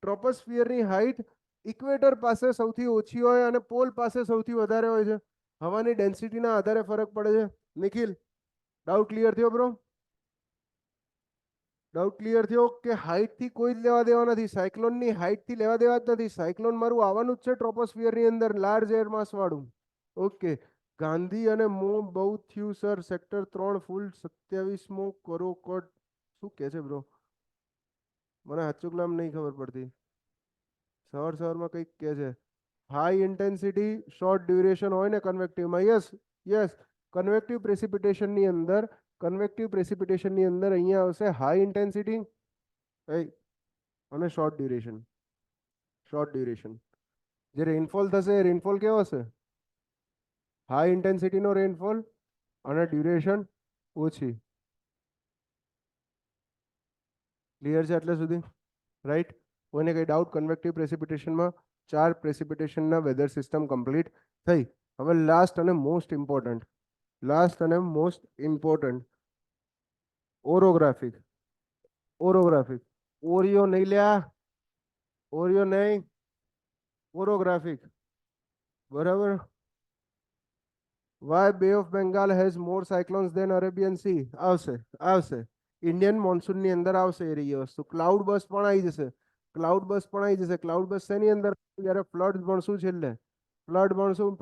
ટ્રોપોસ્ફિયરની હાઇટ ઇક્વેટર પાસે સૌથી ઓછી હોય અને પોલ પાસે સૌથી વધારે હોય છે. હવાની ડેન્સિટીના આધારે ફરક પડે છે. નિખિલ, ડાઉટ ક્લિયર થયો બ્રો? ડાઉટ ક્લિયર થયો કે હાઇટ થી કોઈ જ લેવા દેવા નથી. સાયક્લોનની હાઇટ થી લેવા દેવા જ નથી. સાયક્લોન મારું આવવાનું જ છે ટ્રોપોસ્ફિયરની અંદર, લાર્જ એર માસ વાળું. ઓકે. ગાંધી અને મો બહુ થયું સર. સેક્ટર 3 ફૂલ 27મો કરોડ. શું કે છે બ્રો? મને સાચું નામ નહીં ખબર પડતી. સવારમાં કંઈક કે છે. હાઈ ઇન્ટેન્સિટી શોર્ટ ડ્યુરેશન હોય ને કન્વેક્ટિવમાં. Yes yes. કન્વેક્ટિવ પ્રેસિપિટેશનની અંદર અહીંયા આવશે હાઈ ઇન્ટેન્સિટી અને શોર્ટ ડ્યુરેશન. જે રેનફોલ થશે, રેનફોલ કેવો હશે? હાઈ ઇન્ટેન્સિટીનો રેનફોલ અને ડ્યુરેશન ઓછી. ક્લિયર છે એટલે સુધી? રાઈટ. કોઈને કઈ ડાઉટ? કન્વેક્ટિવ પ્રેસિપિટેશનમાં 4 પ્રેસિપિટેશનના વેધર સિસ્ટમ કમ્પ્લીટ થઈ. હવે લાસ્ટ અને મોસ્ટ ઇમ્પોર્ટન્ટ ઓરોગ્રાફિક. ઓરિયો નહીં લ્યા, ઓરિયો નહીં, ઓરોગ્રાફિક. બરાબર. Why bay of Bengal has more cyclones than Arabian sea? આવશે. ઇન્ડિયન મોન્સૂનની અંદર આવશે એ રહી વસ્તુ. ક્લાઉડ બસ પણ આવી જશે. ક્લાઉડ બસ શેની અંદર? જ્યારે ફ્લડ ભણશું છેલ્લે,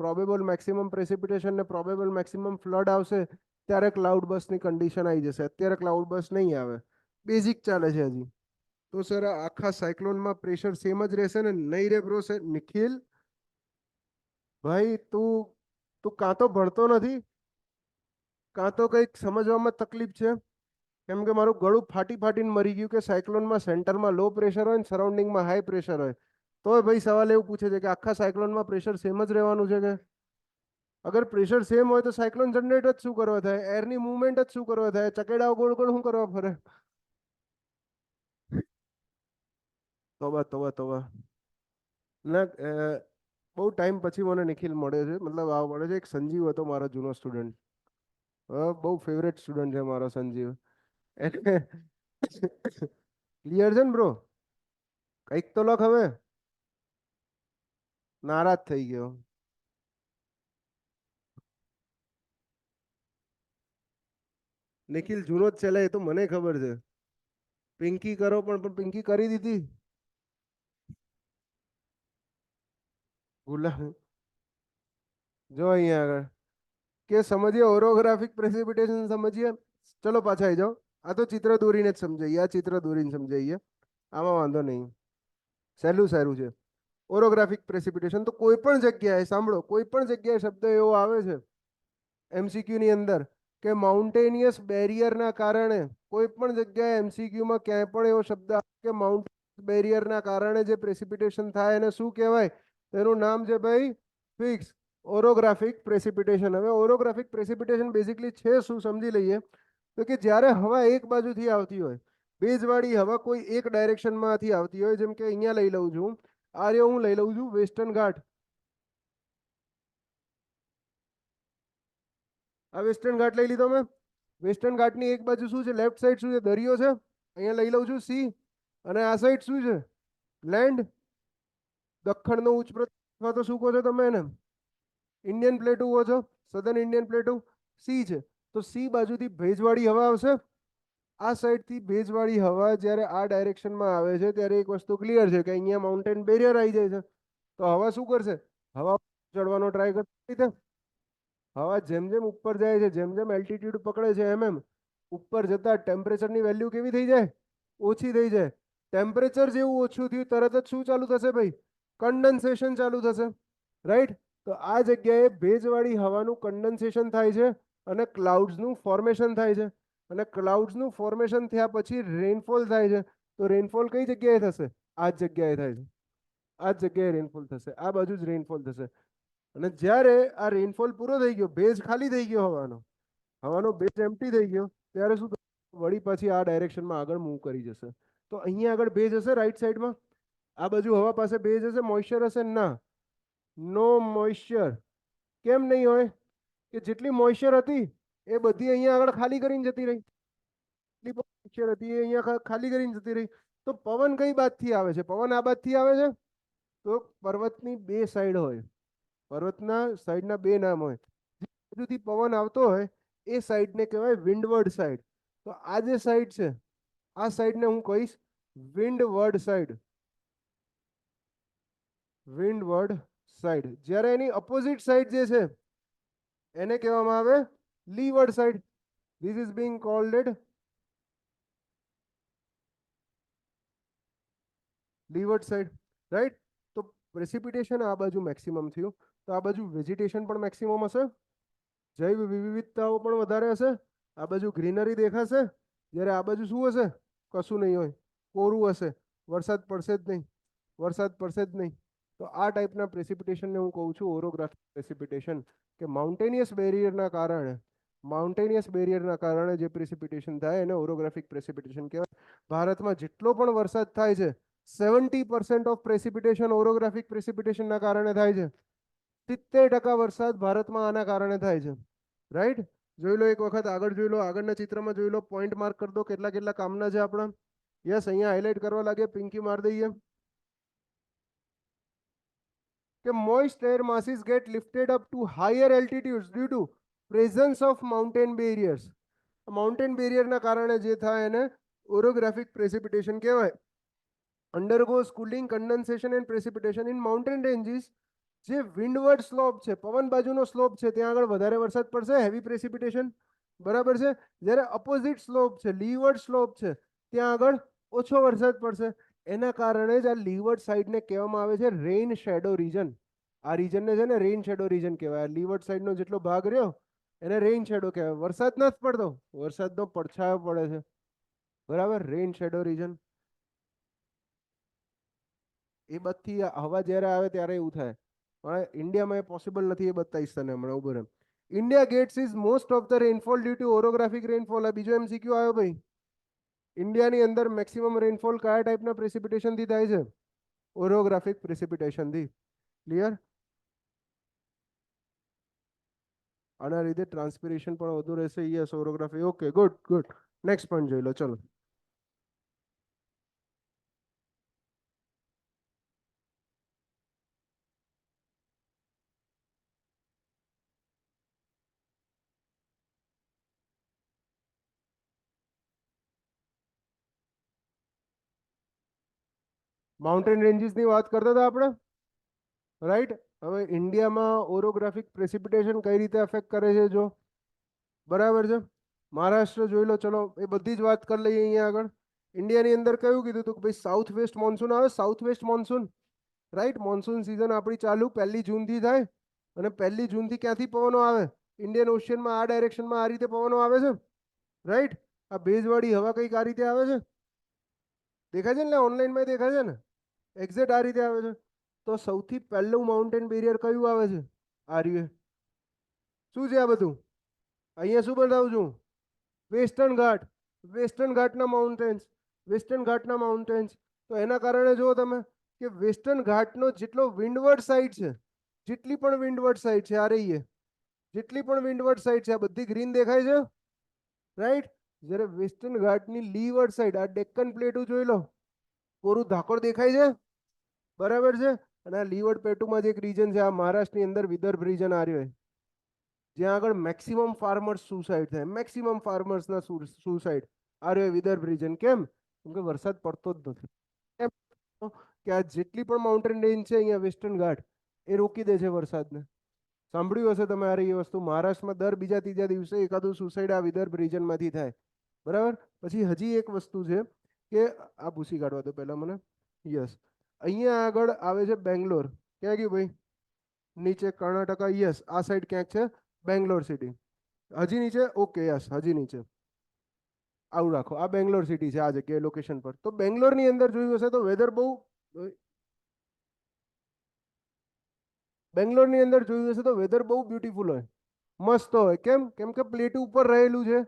પ્રોબેબલ મેક્સિમમ પ્રેસિપિટેશન ને પ્રોબેબલ મેક્સિમમ ફ્લડ આવશે ત્યારે ક્લાઉડ બસની કન્ડિશન આવી જશે. અત્યારે ક્લાઉડ બસ નહીં આવે, બેઝિક ચાલે છે હજી. તો સર આખા સાયક્લોનમાં પ્રેશર સેમ જ રહેશે ને? નહીં રે બ્રો. નિખિલ ભાઈ, તું કાં તો ભણતો નથી, કાં તો કંઈક સમજવામાં તકલીફ છે. કેમ કે મારું ગળું ફાટીને મરી ગયું કે સાયક્લોનમાં સેન્ટરમાં લો પ્રેશર હોય ને સરાઉન્ડિંગમાં હાઈ પ્રેશર હોય. તોય ભાઈ સવાલ એવું પૂછે છે કે આખા સાયક્લોનમાં પ્રેશર સેમ જ રહેવાનું છે કે? અગર પ્રેશર સેમ હોય તો સાયક્લોન જનરેટ જ શું કરવા થાય? એરની મૂવમેન્ટ જ શું કરવા થાય? ચકેડાઓ ગોળ ગોળ શું કરવા ફરે? તોબા ના. બહુ ટાઈમ પછી મને નિખિલ મળે છે, મતલબ આ મળે છે. એક સંજીવ હતો મારો જૂનો સ્ટુડન્ટ, બહુ ફેવરેટ સ્ટુડન્ટ છે મારો સંજીવ. એટલે ક્લિયર છે ને બ્રો? કંઈક તો લખ હવે. નારાજ થઈ ગયો. નિખિલ જૂનો જ છે એ તો મને ખબર છે. પિંકી કરો પણ પિંકી કરી દીધી. ગુલામ જો અહીંયા આગળ કે સમજીએ ઓરોગ્રાફિક પ્રેસિપિટેશન સમજીએ. ચલો પાછા આવી જાઓ. આ તો ચિત્ર દોરીને જ સમજાઈએ. આ ચિત્ર દોરીને સમજાઈએ, આમાં વાંધો નહીં. સહેલું છે. ઓરોગ્રાફિક પ્રેસિપિટેશન તો કોઈ પણ જગ્યાએ સાંભળો, કોઈ પણ જગ્યાએ શબ્દ એવો આવે છે એમસીક્યુ ની અંદર કે માઉન્ટેનિયસ બેરિયરના કારણે, કોઈ પણ જગ્યાએ એમસીક્યુમાં ક્યાંય પણ એવો શબ્દ આવે કે માઉન્ટેનિયસ બેરિયરના કારણે જે પ્રેસિપિટેશન થાય એને શું કહેવાય? તેનું નામ છે ભાઈ ફિક્સ ઓરોગ્રાફિક પ્રેસિપિટેશન. હવે ઓરોગ્રાફિક પ્રેસિપિટેશન બેઝિકલી છે શું સમજી લઈએ. તો કે જ્યારે હવા એક બાજુથી આવતી હોય, ભેજવાળી હવા કોઈ એક ડાયરેક્શનમાંથી આવતી હોય, જેમ કે અહીંયા લઈ લઉં છું, આ રહ્યો હું લઈ લઉં છું વેસ્ટર્ન ઘાટ. આ વેસ્ટર્ન ઘાટ લઈ લીધો મેં. વેસ્ટર્ન ઘાટની એક બાજુ શું છે? લેફ્ટ સાઈડ શું છે? દરિયો છે. અહીંયા લઈ લઉં છું સી. અને આ સાઈડ શું છે? લેન્ડ. દક્ષિણનો ઉચ્ચ પ્રદેશ અથવા તો શું કહો છો તમે એને? ઇન્ડિયન પ્લેટુ કહો છો, સદર્ન ઇન્ડિયન પ્લેટુ. સી છે તો સી બાજુથી ભેજવાળી હવા આવશે. આ સાઈડથી ભેજવાળી હવા જ્યારે આ ડાયરેક્શનમાં આવે છે ત્યારે એક વસ્તુ ક્લિયર છે કે અહીંયા માઉન્ટેન બેરિયર આવી જાય છે. તો હવા શું કરશે? હવા ચડવાનો ટ્રાય કરશે. હવા જેમ જેમ ઉપર જાય છે, જેમ જેમ એલ્ટિટ્યુડ પકડે છે, એમ ઉપર જતા ટેમ્પરેચરની વેલ્યુ કેવી થઈ જાય? ઓછી થઈ જાય. ટેમ્પરેચર જેવું ઓછું થયું તરત જ શું ચાલુ થશે ભાઈ? કન્ડન્સેશન ચાલુ થશે. રાઈટ. તો આ જગ્યાએ ભેજવાળી હવાનું કન્ડન્સેશન થાય છે અને ક્લાઉડ્સનું ફોર્મેશન થાય છે. અને ક્લાઉડ્સનું ફોર્મેશન થયા પછી રેનફોલ થાય છે. તો રેનફોલ કઈ જગ્યાએ થશે? આ જ જગ્યાએ થાય છે. આ જ જગ્યાએ રેનફોલ થશે. આ બાજુ જ રેનફોલ થશે. અને જ્યારે આ રેનફોલ પૂરો થઈ ગયો, ભેજ ખાલી થઈ ગયો, હવાનો ભેજ એમ્પ્ટી થઈ ગયો, ત્યારે શું વળી પાછી આ ડાયરેક્શનમાં આગળ મૂવ કરી જશે. તો અહીંયા આગળ ભેજ હશે રાઈટ સાઈડમાં. આ બાજુ હવા પાસે ભેજ હશે, મોઇશ્ચર હશે? ના, નો મોઇશ્ચર. કેમ નહીં હોય? કે જેટલી મોઇશ્ચર હતી એ બધી અહીંયા આગળ ખાલી કરીને જતી રહી. જેટલી મોઇશ્ચર હતી એ અહીંયા ખાલી કરીને જતી રહી. તો પવન કઈ બાજથી આવે છે? પવન આ બાજથી આવે છે. તો પર્વતની બે સાઈડ હોય, પર્વતના સાઈડના બે નામ હોય. જે બાજુથી પવન આવતો હોય એ સાઈડને કહેવાય વિન્ડવર્ડ સાઈડ. તો આ જે સાઈડ છે આ સાઈડને હું કહીશ વિન્ડવર્ડ સાઈડ. વિન્ડવર્ડ સાઈડ. જ્યારે એની અપોઝિટ સાઈડ જે છે એને કહેવામાં આવે leeward side. This is being called leeward side, right. તો પ્રેસિપિટેશન આ બાજુ મેક્સિમમ થયું, તો આ બાજુ વેજીટેશન પણ મેક્સિમમ હશે, જૈવ વિવિધતાઓ પણ વધારે હશે, આ બાજુ ગ્રીનરી દેખાશે. જ્યારે આ બાજુ શું હશે? કશું નહીં હોય, કોરું હશે, વરસાદ પડશે જ નહીં, વરસાદ પડશે જ નહીં. તો આ ટાઈપના પ્રેસિપિટેશનને હું કહું છું ઓરોગ્રાફિક પ્રેસિપિટેશન. કે માઉન્ટેનિયસ બેરિયરના કારણે, માઉન્ટેનિયસ બેરિયરના કારણે જે પ્રેસિપિટેશન થાય એને ઓરોગ્રાફિક પ્રેસિપિટેશન કહેવાય. ભારતમાં જેટલો પણ વરસાદ થાય છે 70% ઓફ પ્રેસિપિટેશન ઓરોગ્રાફિક પ્રેસિપિટેશનના કારણે થાય છે. 70% વરસાદ ભારતમાં આના કારણે થાય છે, રાઈટ. જોઈ લો એક વખત આગળ જોઈ લો, આગળના ચિત્રમાં જોઈ લો, પોઈન્ટ માર્ક કરી દો કેટલા કેટલા કામના છે આપણા. યસ, અહીંયા હાઇલાઇટ કરવા લાગે, પિંકી માર દઈએ. કે moist air masses get lifted up to higher altitudes due to presence of mountain barriers. Mountain બેરિયરના કારણે જે થાય એને ઓરોગ્રાફિક પ્રેસિપિટેશન કહેવાય. undergoes cooling, condensation and precipitation in mountain ranges. જે વિન્ડવર્ડ સ્લોપ છે, પવન બાજુનો સ્લોપ છે, ત્યાં આગળ વધારે વરસાદ પડશે, હેવી પ્રેસિપિટેશન, બરાબર છે. જ્યારે અપોઝિટ સ્લોપ છે, લીવર્ડ સ્લોપ છે, ત્યાં આગળ ઓછો વરસાદ પડશે. એના કારણે જ આ લીવર્ડ સાઈડને કહેવામાં આવે છે રેઇન શેડો રીજન. આ રીજનને છે ને રેઇન શેડો રીજન કહેવાય. લીવર્ડ સાઈડનો જેટલો ભાગ રહ્યો એને રેઇન શેડો કહેવાય. વરસાદ નથી પડતો, વરસાદનો પડછાયો પડે છે, બરાબર, રેઇન શેડો રીજન. એ બધી હવા જ્યારે આવે ત્યારે એવું થાય, પણ ઇન્ડિયામાં એ પોસિબલ નથી. એ બતાવીશ તને હમણાં, ઉભો રહે. India gets is most of the rainfall due to orographic rainfall. આ બીજો MCQ આવ્યો ભાઈ. ઇન્ડિયાની અંદર મેક્સિમમ રેનફોલ કયા ટાઈપના પ્રેસિપિટેશન થી થાય છે? ઓરોગ્રાફિક પ્રેસિપિટેશન થી. ક્લિયર? આના લીધે ટ્રાન્સપિરેશન પણ વધુ રહેશે. Yes, orography. Okay, good good. Next point જોઈ લો, ચલો. માઉન્ટેન રેન્જીસની વાત કરતા હતા આપણે, રાઈટ. હવે ઇન્ડિયામાં ઓરોગ્રાફિક પ્રેસિપિટેશન કઈ રીતે અફેક્ટ કરે છે જો, બરાબર છે. મહારાષ્ટ્ર જોઈ લો, ચલો એ બધી જ વાત કરી લઈએ. અહીંયા આગળ ઇન્ડિયાની અંદર કયું કીધું હતું કે ભાઈ સાઉથ વેસ્ટ મોન્સૂન આવે, south waste monsoon, right. Monsoon season આપણી ચાલુ 1 જૂનથી થાય, અને 1 જૂનથી ક્યાંથી પવનો આવે? ઇન્ડિયન ઓશિયનમાં આ ડાયરેક્શનમાં આ રીતે પવનો આવે છે, રાઈટ. આ ભેજવાળી હવા કંઈક આ રીતે આવે છે, દેખાય છે ને, ઓનલાઈનમાં દેખાય છે ને, એક્ઝેક્ટ આ રીતે આવે છે. તો સૌથી પહેલું માઉન્ટેન બેરિયર કયું આવે છે? આ રહ્યું. શું છે આ બધું? અહીંયા શું બતાવું છું? વેસ્ટર્ન ઘાટ. વેસ્ટર્ન ઘાટના માઉન્ટેન્સ, વેસ્ટર્ન ઘાટના માઉન્ટેન્સ. તો એના કારણે જુઓ તમે કે વેસ્ટર્ન ઘાટનો જેટલો વિન્ડવર્ડ સાઈડ છે, જેટલી પણ વિન્ડવર્ડ સાઈડ છે, આ રહી છે, જેટલી પણ વિન્ડવર્ડ સાઈડ છે આ બધી ગ્રીન દેખાય છે, રાઈટ. જ્યારે વેસ્ટર્ન ઘાટની લીવર્ડ સાઈડ, આ ડેક્કન પ્લેટુ જોઈ લો, કોરું ધાકડ દેખાય છે, બરાબર છે. અને આ લીવર્ડ પ્લેટુમાં જે એક રીજન છે, આ મહારાષ્ટ્રની અંદર વિદર્ભ રીજન આ રહ્યો, જ્યાં આગળ મેક્સિમમ ફાર્મર્સ સુસાઇડ થાય, મેક્સિમમ ફાર્મર્સના સુસાઇડ આ રહ્યો વિદર્ભ રીજન. કેમ? કેમ કે વરસાદ પડતો જ નથી. કેમ? કે આ જેટલી પણ માઉન્ટેન રેન્જ છે અહીંયા વેસ્ટર્ન ઘાટ, એ રોકી દે છે વરસાદને. સાંભળ્યું હશે તમારે એ વસ્તુ. મહારાષ્ટ્રમાં દર બીજા ત્રીજા દિવસે એકાદું સુસાઇડ આ વિદર્ભ રીજનમાંથી થાય, બરાબર. પછી હજી એક વસ્તુ છે કે આ ભૂસી કાઢવા દો પહેલા મને. યસ, અહીંયા આગળ આવે છે બેંગ્લોર. ક્યાં ગયું ભાઈ? નીચે કર્ણાટકા. યસ, આ સાઈડ ક્યાંક છે બેંગ્લોર સિટી. હજી નીચે? ઓકે, યસ, હજી નીચે. આવું રાખો, આ બેંગ્લોર સિટી છે આ જગ્યાએ લોકેશન પર. તો બેંગ્લોરની અંદર જોયું હશે તો વેધર બહુ, બેંગ્લોરની અંદર જોયું હશે તો વેધર બહુ બ્યુટીફુલ હોય, મસ્ત હોય. કેમ? કેમ કે પ્લેટ ઉપર રહેલું છે,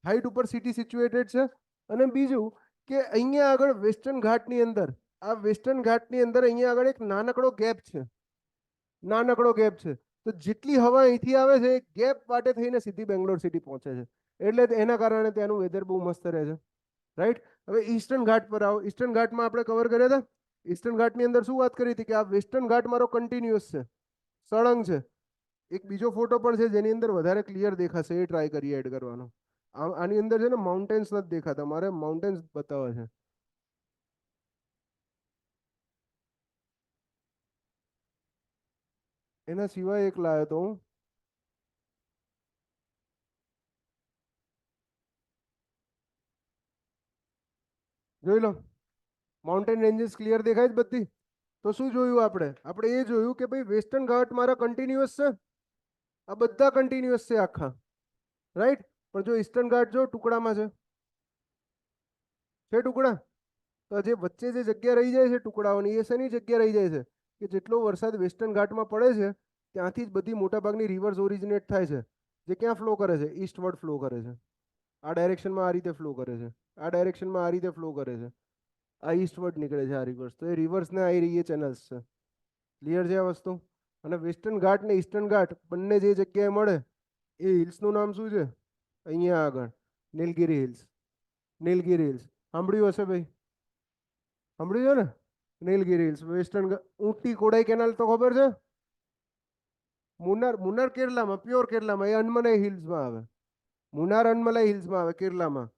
હાઈટ ઉપર સિટી સિચ્યુએટેડ છે. અને બીજું કે અહીંયા આગળ વેસ્ટર્ન ઘાટની અંદર, આ વેસ્ટર્ન ઘાટની અંદર અહીંયા આગળ એક નાનકડો ગેપ છે, નાનકડો ગેપ છે. તો જેટલી હવા અહીંથી આવે છે એ ગેપ વાટે થઈને સીધી બેંગ્લોર સિટી પહોંચે છે. એટલે એના કારણે ત્યાંનું વેધર બહુ મસ્ત રહે છે, રાઈટ. હવે ઈસ્ટર્ન ઘાટ પર આવો. ઈસ્ટર્ન ઘાટમાં આપણે કવર કર્યા હતા ઈસ્ટર્ન ઘાટની અંદર શું વાત કરી હતી કે આ વેસ્ટર્ન ઘાટ મારો કન્ટિન્યુઅસ છે, સળંગ છે. એક બીજો ફોટો પણ છે જેની અંદર વધારે ક્લિયર દેખાશે, એ ટ્રાય કરીએ એડ કરવાનો. આની અંદર છે ને માઉન્ટેન્સ નથી દેખાતા, મારે માઉન્ટેન્સ બતાવે છે. એના સિવાય એક લાવ્યો તો હું, જોઈ લો માઉન્ટેન રેન્જીસ ક્લિયર દેખાય જ બધી. તો શું જોયું આપણે? આપણે એ જોયું કે ભાઈ વેસ્ટર્ન ઘાટ મારા કન્ટિન્યુઅસ છે, આ બધા કન્ટિન્યુઅસ છે આખા, રાઈટ. પણ જો ઈસ્ટર્ન ઘાટ જો ટુકડામાં છે ટુકડા, તો જે વચ્ચે જે જગ્યા રહી જાય છે ટુકડાઓની, એ શેની જગ્યા રહી જાય છે કે જેટલો વરસાદ વેસ્ટર્ન ઘાટમાં પડે છે ત્યાંથી જ બધી મોટાભાગની રિવર્સ ઓરિજિનેટ થાય છે, જે ક્યાં ફ્લો કરે છે? ઈસ્ટવર્ડ ફ્લો કરે છે. આ ડાયરેક્શનમાં આ રીતે ફ્લો કરે છે, આ ડાયરેક્શનમાં આ રીતે ફ્લો કરે છે, આ ઈસ્ટવર્ડ નીકળે છે આ રિવર્સ. તો એ રિવર્સને આવી રહી એ ચેનલ્સ છે. ક્લિયર છે આ વસ્તુ? અને વેસ્ટર્ન ઘાટ ને ઈસ્ટર્ન ઘાટ બંને જે જગ્યાએ મળે એ હિલ્સનું નામ શું છે? અહીંયા આગળ નીલગિરી હિલ્સ. નીલગિરી હિલ્સ સાંભળ્યું હશે ભાઈ, સાંભળ્યું છે ને? Nilgiri hills western. Ooty Kodaikanal તો ખબર છે? મુન્નાર, મુન્નાર કેરલામાં, પ્યોર કેરલામાં, એ અનમનાઈ હિલ્સમાં આવે. મુન્નાર અનમલાઈ હિલ્સમાં આવે કેરલામાં,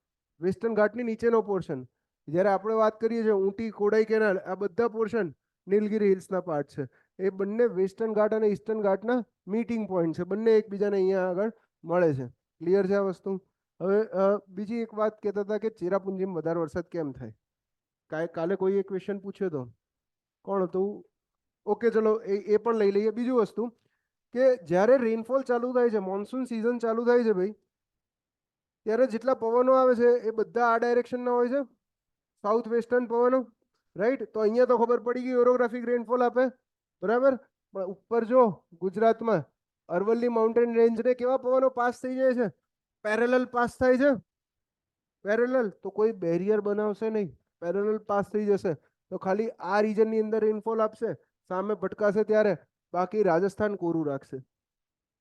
વેસ્ટર્ન ઘાટની નીચેનો પોર્શન. જ્યારે આપણે વાત કરીએ છીએ ઊટી કોડાઈ કેનાલ, આ બધા પોર્શન નીલગિરી હિલ્સના પાર્ટ છે. એ બંને વેસ્ટર્ન ઘાટ અને ઈસ્ટર્ન ઘાટના મીટિંગ પોઈન્ટ છે, બંને એકબીજાને અહીંયા આગળ મળે છે. ક્લિયર છે આ વસ્તુ? હવે બીજી એક વાત કહેતા હતા કે ચેરાપુંજીમાં વધારે વરસાદ કેમ થાય? કાલે કોઈ એક ક્વેશ્ચન પૂછ્યો હતો, કોણ હતું? ઓકે ચલો એ પણ લઈ લઈએ. બીજું વસ્તુ કે જ્યારે રેનફોલ ચાલુ થાય છે, મોન્સૂન સિઝન ચાલુ થાય છે ભાઈ, ત્યારે જેટલા પવનો આવે છે એ બધા આ ડાયરેક્શનના હોય છે, સાઉથ વેસ્ટર્ન પવનો, રાઈટ. તો અહીંયા તો ખબર પડી ગઈ ઓરોગ્રાફિક રેનફોલ આપે, બરાબર. પણ ઉપર જો ગુજરાતમાં અરવલ્લી માઉન્ટેન રેન્જને કેવા પવનો પાસ થઈ જાય છે? પેરેલલ પાસ થાય છે. પેરેલલ તો કોઈ બેરિયર બનાવશે નહીં, પેરેલલ પાસ થઈ જશે તો ખાલી આ રીજનની અંદર રેનફોલ આપશે, સામે ભટકાશે ત્યારે, બાકી રાજસ્થાન કોરું રાખશે.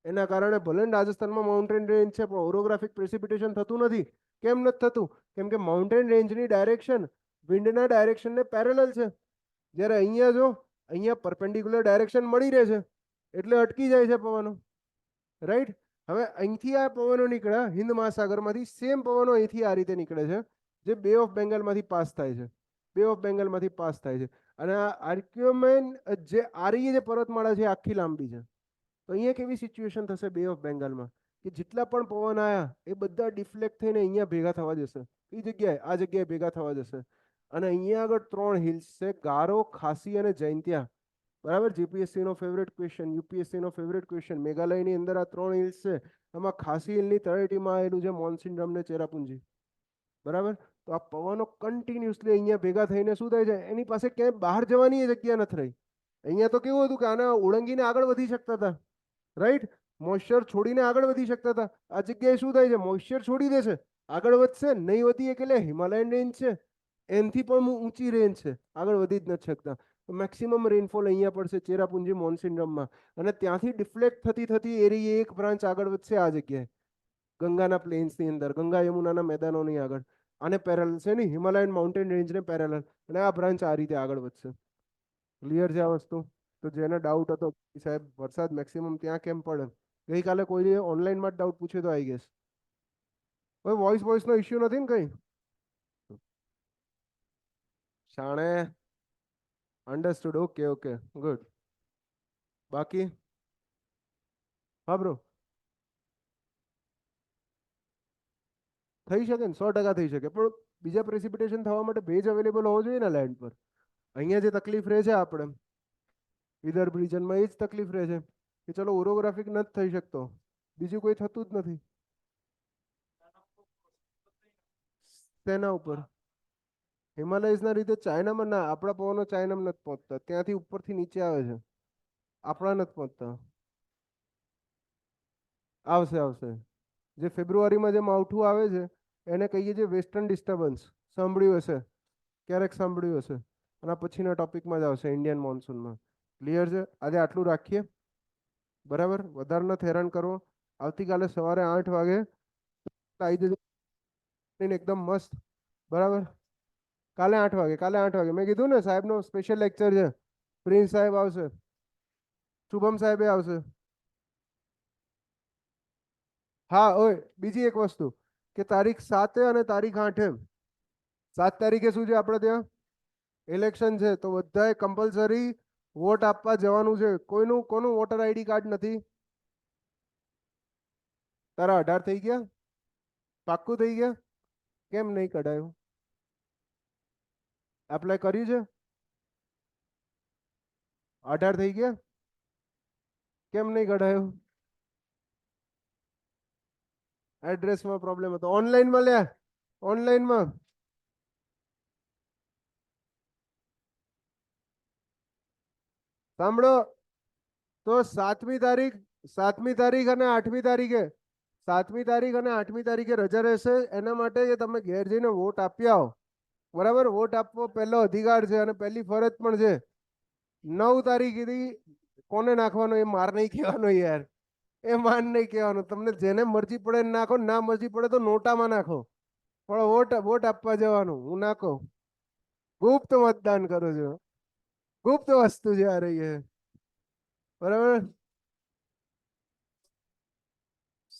એના કારણે ભલે રાજસ્થાનમાં માઉન્ટેન રેન્જ છે પણ ઓરોગ્રાફિક પ્રેસિપિટેશન થતું નથી. કેમ નથી થતું? કેમ કે માઉન્ટેન રેન્જની ડાયરેક્શન વિન્ડના ડાયરેક્શનને પેરેલલ છે. જ્યારે અહીંયા જો અહીંયા પરપેન્ડિક્યુલર ડાયરેક્શન મળી રહે છે એટલે અટકી જાય છે પવનો, રાઈટ. હવે અહીંથી આ પવનો નીકળ્યા હિન્દ મહાસાગરમાંથી, સેમ પવનો અહીંથી આ રીતે નીકળે છે જે બે ઓફ બેંગાલમાંથી પાસ થાય છે, બે ઓફ બેંગાલમાંથી પાસ થાય છે. અને આ આર્ક્યોમેન જે આરી જે પર્વતમાળા છે આખી લાંબી છે. તો અહીંયા કેવી સિચ્યુએશન થશે બે ઓફ બેંગાલમાં કે જેટલા પણ પવન આવ્યા એ બધા ડિફ્લેક્ટ થઈને અહીંયા ભેગા થવા જશે. કઈ જગ્યાએ? આ જગ્યાએ ભેગા થવા જશે. અને અહીંયા આગળ 3 હિલ્સ છે, ગારો, ખાસી અને જૈંતિયા, બરાબર. જીપીએસસી નો ફેવરેટ ક્વેશ્ચન, યુપીએસસી નો ફેવરેટ ક્વેશ્ચન. મેઘાલયની અંદર આ 3 હિલ્સ છે, આમાં ખાસી હિલની તળેટીમાં આવેલું છે મોન્સિનરમ ને ચેરાપુંજી, બરાબર. તો આ પવનો કન્ટિન્યુઅસલી અહીંયા ભેગા થઈને શું થાય છે, એની પાસે ક્યાંય બહાર જવાની જગ્યા નથી રહી. અહીંયા તો કેવું હતું કે આને ઓળંગીને આગળ વધી શકતા હતા, રાઈટ. મોઇશ્ચર છોડીને આગળ વધી શકતા હતા. આ જગ્યાએ શું થાય છે? મોઇશ્ચર છોડી દે છે, આગળ વધશે નહીં, વધી એટલે હિમાલયન રેન્જ છે, એનથી પણ ઊંચી રેન્જ છે, આગળ વધી જ નથી શકતા. મેક્સિમમ રેનફોલ અહીંયા પડશે ચેરાપુંજી મોન્સિનરમમાં, અને ત્યાંથી ડિફ્લેક્ટ થતી થતી એરી એક બ્રાન્ચ આગળ વધશે આ જગ્યાએ ગંગાના પ્લેન્સની અંદર, ગંગા યમુનાના મેદાનોની આગળ. આને પેરેલલ છે નહીં, હિમાલયન માઉન્ટેન રેન્જને પેરેલલ, અને આ બ્રાન્ચ આ રીતે આગળ વધશે. ક્લિયર છે આ વસ્તુ? તો જેને ડાઉટ હતો સાહેબ વરસાદ મેક્સિમમ ત્યાં કેમ પડે, ગઈકાલે કોઈએ ઓનલાઈનમાં જ ડાઉટ પૂછ્યો તો આઈ ગેસ. હવે વોઇસનો ઇશ્યુ નથી ને કઈ? શાણે અન્ડરસ્ટુડ. Okay okay good. બાકી હા બ્રો, થઈ શકે ને, 100% થઈ શકે, પણ બીજા પ્રેસિપિટેશન થવા માટે ભેજ અવેલેબલ હોવો જોઈએ ને લેન્ડ પર. અહીંયા જે તકલીફ રહે છે આપણે વિદર્ભ રિજનમાં, એ જ તકલીફ રહે છે કે ચલો ઓરોગ્રાફિક નથી થઈ શકતો, બીજું કોઈ થતું જ નથી. તેના ઉપર હિમાલયસના રીતે ચાઇનામાં ના, આપણા પવનો ચાઇનામાં નથી પહોંચતા, ત્યાંથી ઉપરથી નીચે આવે છે, આપણા નથી પહોંચતા. આવશે આવશે. જે ફેબ્રુઆરીમાં જે માવઠું આવે છે એને કહીએ છીએ વેસ્ટર્ન ડિસ્ટર્બન્સ. સાંભળ્યું હશે, ક્યારેક સાંભળ્યું હશે. અને પછીના ટોપિકમાં જ આવશે ઇન્ડિયન મોન્સૂનમાં. ક્લિયર છે? આજે આટલું રાખીએ, બરાબર. વધારે નથી હેરાન કરવો. આવતીકાલે સવારે 8 વાગે આવી જજો, એકદમ મસ્ત, બરાબર. કાલે 8 વાગે, કાલે 8 વાગે મેં કીધું ને સાહેબનો સ્પેશિયલ લેક્ચર છે. પ્રિન્સ સાહેબ આવશે, શુભમ સાહેબે આવશે. હા ઓય બીજી એક વસ્તુ કે તારીખ 7 અને તારીખ 8, 7 તારીખે શું છે આપણે ત્યાં ઇલેક્શન છે, તો બધાએ કમ્પલસરી વોટ આપવા જવાનું છે. કોઈનું કોનું વોટર આઈડી કાર્ડ નથી? તારા 18 થઈ ગયા? પાક્કું થઈ ગયા? કેમ નહીં કઢાયું? એપ્લાય કર્યું છે? 18 થઈ ગયા? કેમ નહીં કઢાયું? એડ્રેસમાં પ્રોબ્લેમ હતો. ઓનલાઈનમાં લ્યા, ઓનલાઈનમાં સાંભળો તો 7મી તારીખ અને 8મી તારીખે 7મી તારીખ અને 8મી તારીખે રજા રહેશે. એના માટે કે તમે ઘેર જઈને વોટ આપી આવો. બરાબર, વોટ આપવો પહેલો અધિકાર છે અને પહેલી ફરજ પણ છે. 9 તારીખથી કોને નાખવાનો એ માર નહીં કહેવાનો યાર, એ માન નહીં કહેવાનું. તમને જેને મરજી પડે એને નાખો, ના મરજી પડે તો નોટામાં નાખો, પણ વોટ વોટ આપવા જવાનું. હું ના કહું ગુપ્ત મતદાન કરો છો, ગુપ્ત વસ્તુ જે આ રહી છે. બરાબર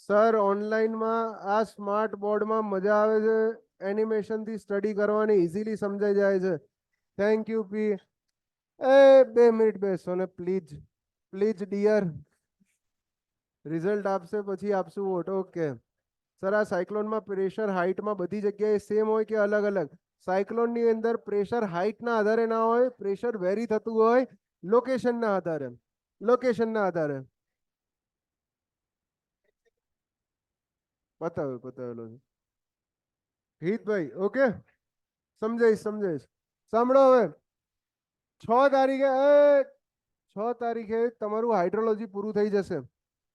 સર, ઓનલાઈનમાં આ સ્માર્ટ બોર્ડમાં મજા આવે છે, એનિમેશનથી સ્ટડી કરવાની ઇઝીલી સમજાઈ જાય છે. Thank you P. A 2 minute બેસો ને પ્લીઝ, પ્લીઝ ડિયર. રિઝલ્ટ આપશે પછી આપશું વોટ. ઓકે સર, આ સાયક્લોનમાં પ્રેશર હાઇટમાં બધી જગ્યાએ સેમ હોય કે અલગ અલગ? સાયક્લોનની અંદર પ્રેશર હાઇટના આધારે ના હોય, પ્રેશર વેરી થતું હોય લોકેશનના આધારે. લોકેશનના આધારે બતાવેલો છે હિતભાઈ. ઓકે સમજાઈશ સમજાઈશ. સાંભળો હવે 6 તારીખે 6 તારીખે તમારું હાઇડ્રોલોજી પૂરું થઈ જશે,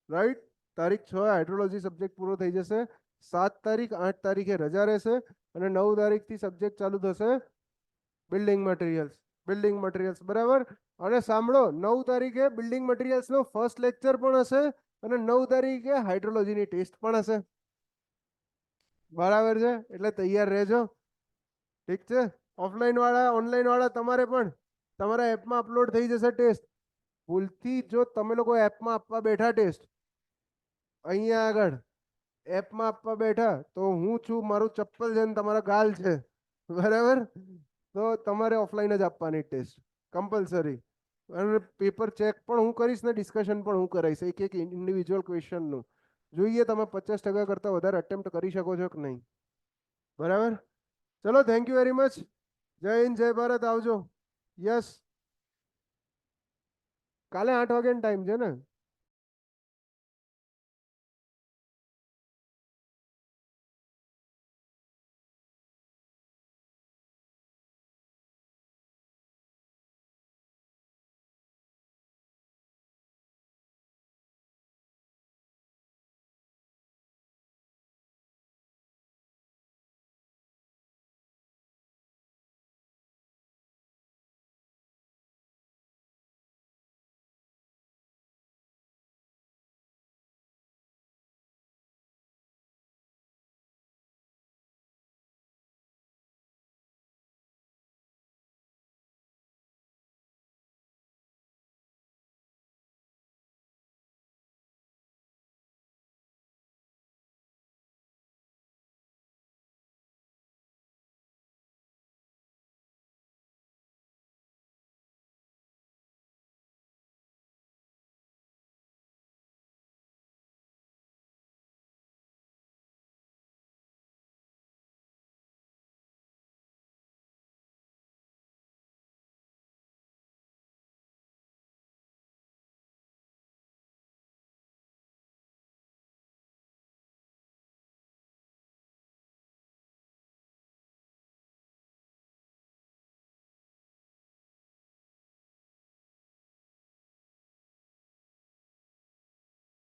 રાઈટ? તારીખ 6 હાઇડ્રોલોજી સબ્જેક્ટ પૂરો થઈ જશે. 7 તારીખ 8 તારીખે રજા રહેશે અને 9 તારીખથી સબ્જેક્ટ ચાલુ થશે બિલ્ડિંગ મટીરિયલ્સ. બિલ્ડિંગ મટીરિયલ્સ બરાબર. અને સાંભળો 9 તારીખે બિલ્ડિંગ મટીરિયલ્સનો ફર્સ્ટ લેક્ચર પણ હશે અને 9 તારીખે હાઇડ્રોલોજીની ટેસ્ટ પણ હશે. બરાબર છે, એટલે તૈયાર રહેજો. ઠીક છે. ઓફલાઈન વાળા, ઓનલાઈન વાળા તમારે પણ તમારા એપમાં અપલોડ થઈ જશે ટેસ્ટ. ભૂલથી જો તમે લોકો એપમાં આપવા બેઠા ટેસ્ટ, અહીંયા આગળ એપમાં આપવા બેઠા તો હું છું, મારું ચપ્પલ છે ને તમારા ગાલ છે. બરાબર, તો તમારે ઓફલાઈન જ આપવાની ટેસ્ટ કમ્પલસરી. અને પેપર ચેક પણ હું કરીશ ને ડિસ્કશન પણ હું કરાવીશ એક એક ઇન્ડિવિજ્યુઅલ ક્વેશ્ચનનું. જોઈએ તમે 50% કરતાં વધારે અટેમ્પ્ટ કરી શકો છો કે નહીં. બરાબર, ચલો થેન્ક યુ વેરી મચ. જય હિન્દ, જય ભારત. આવજો. યસ, કાલે 8 વાગ્યાનો ટાઈમ છે ને?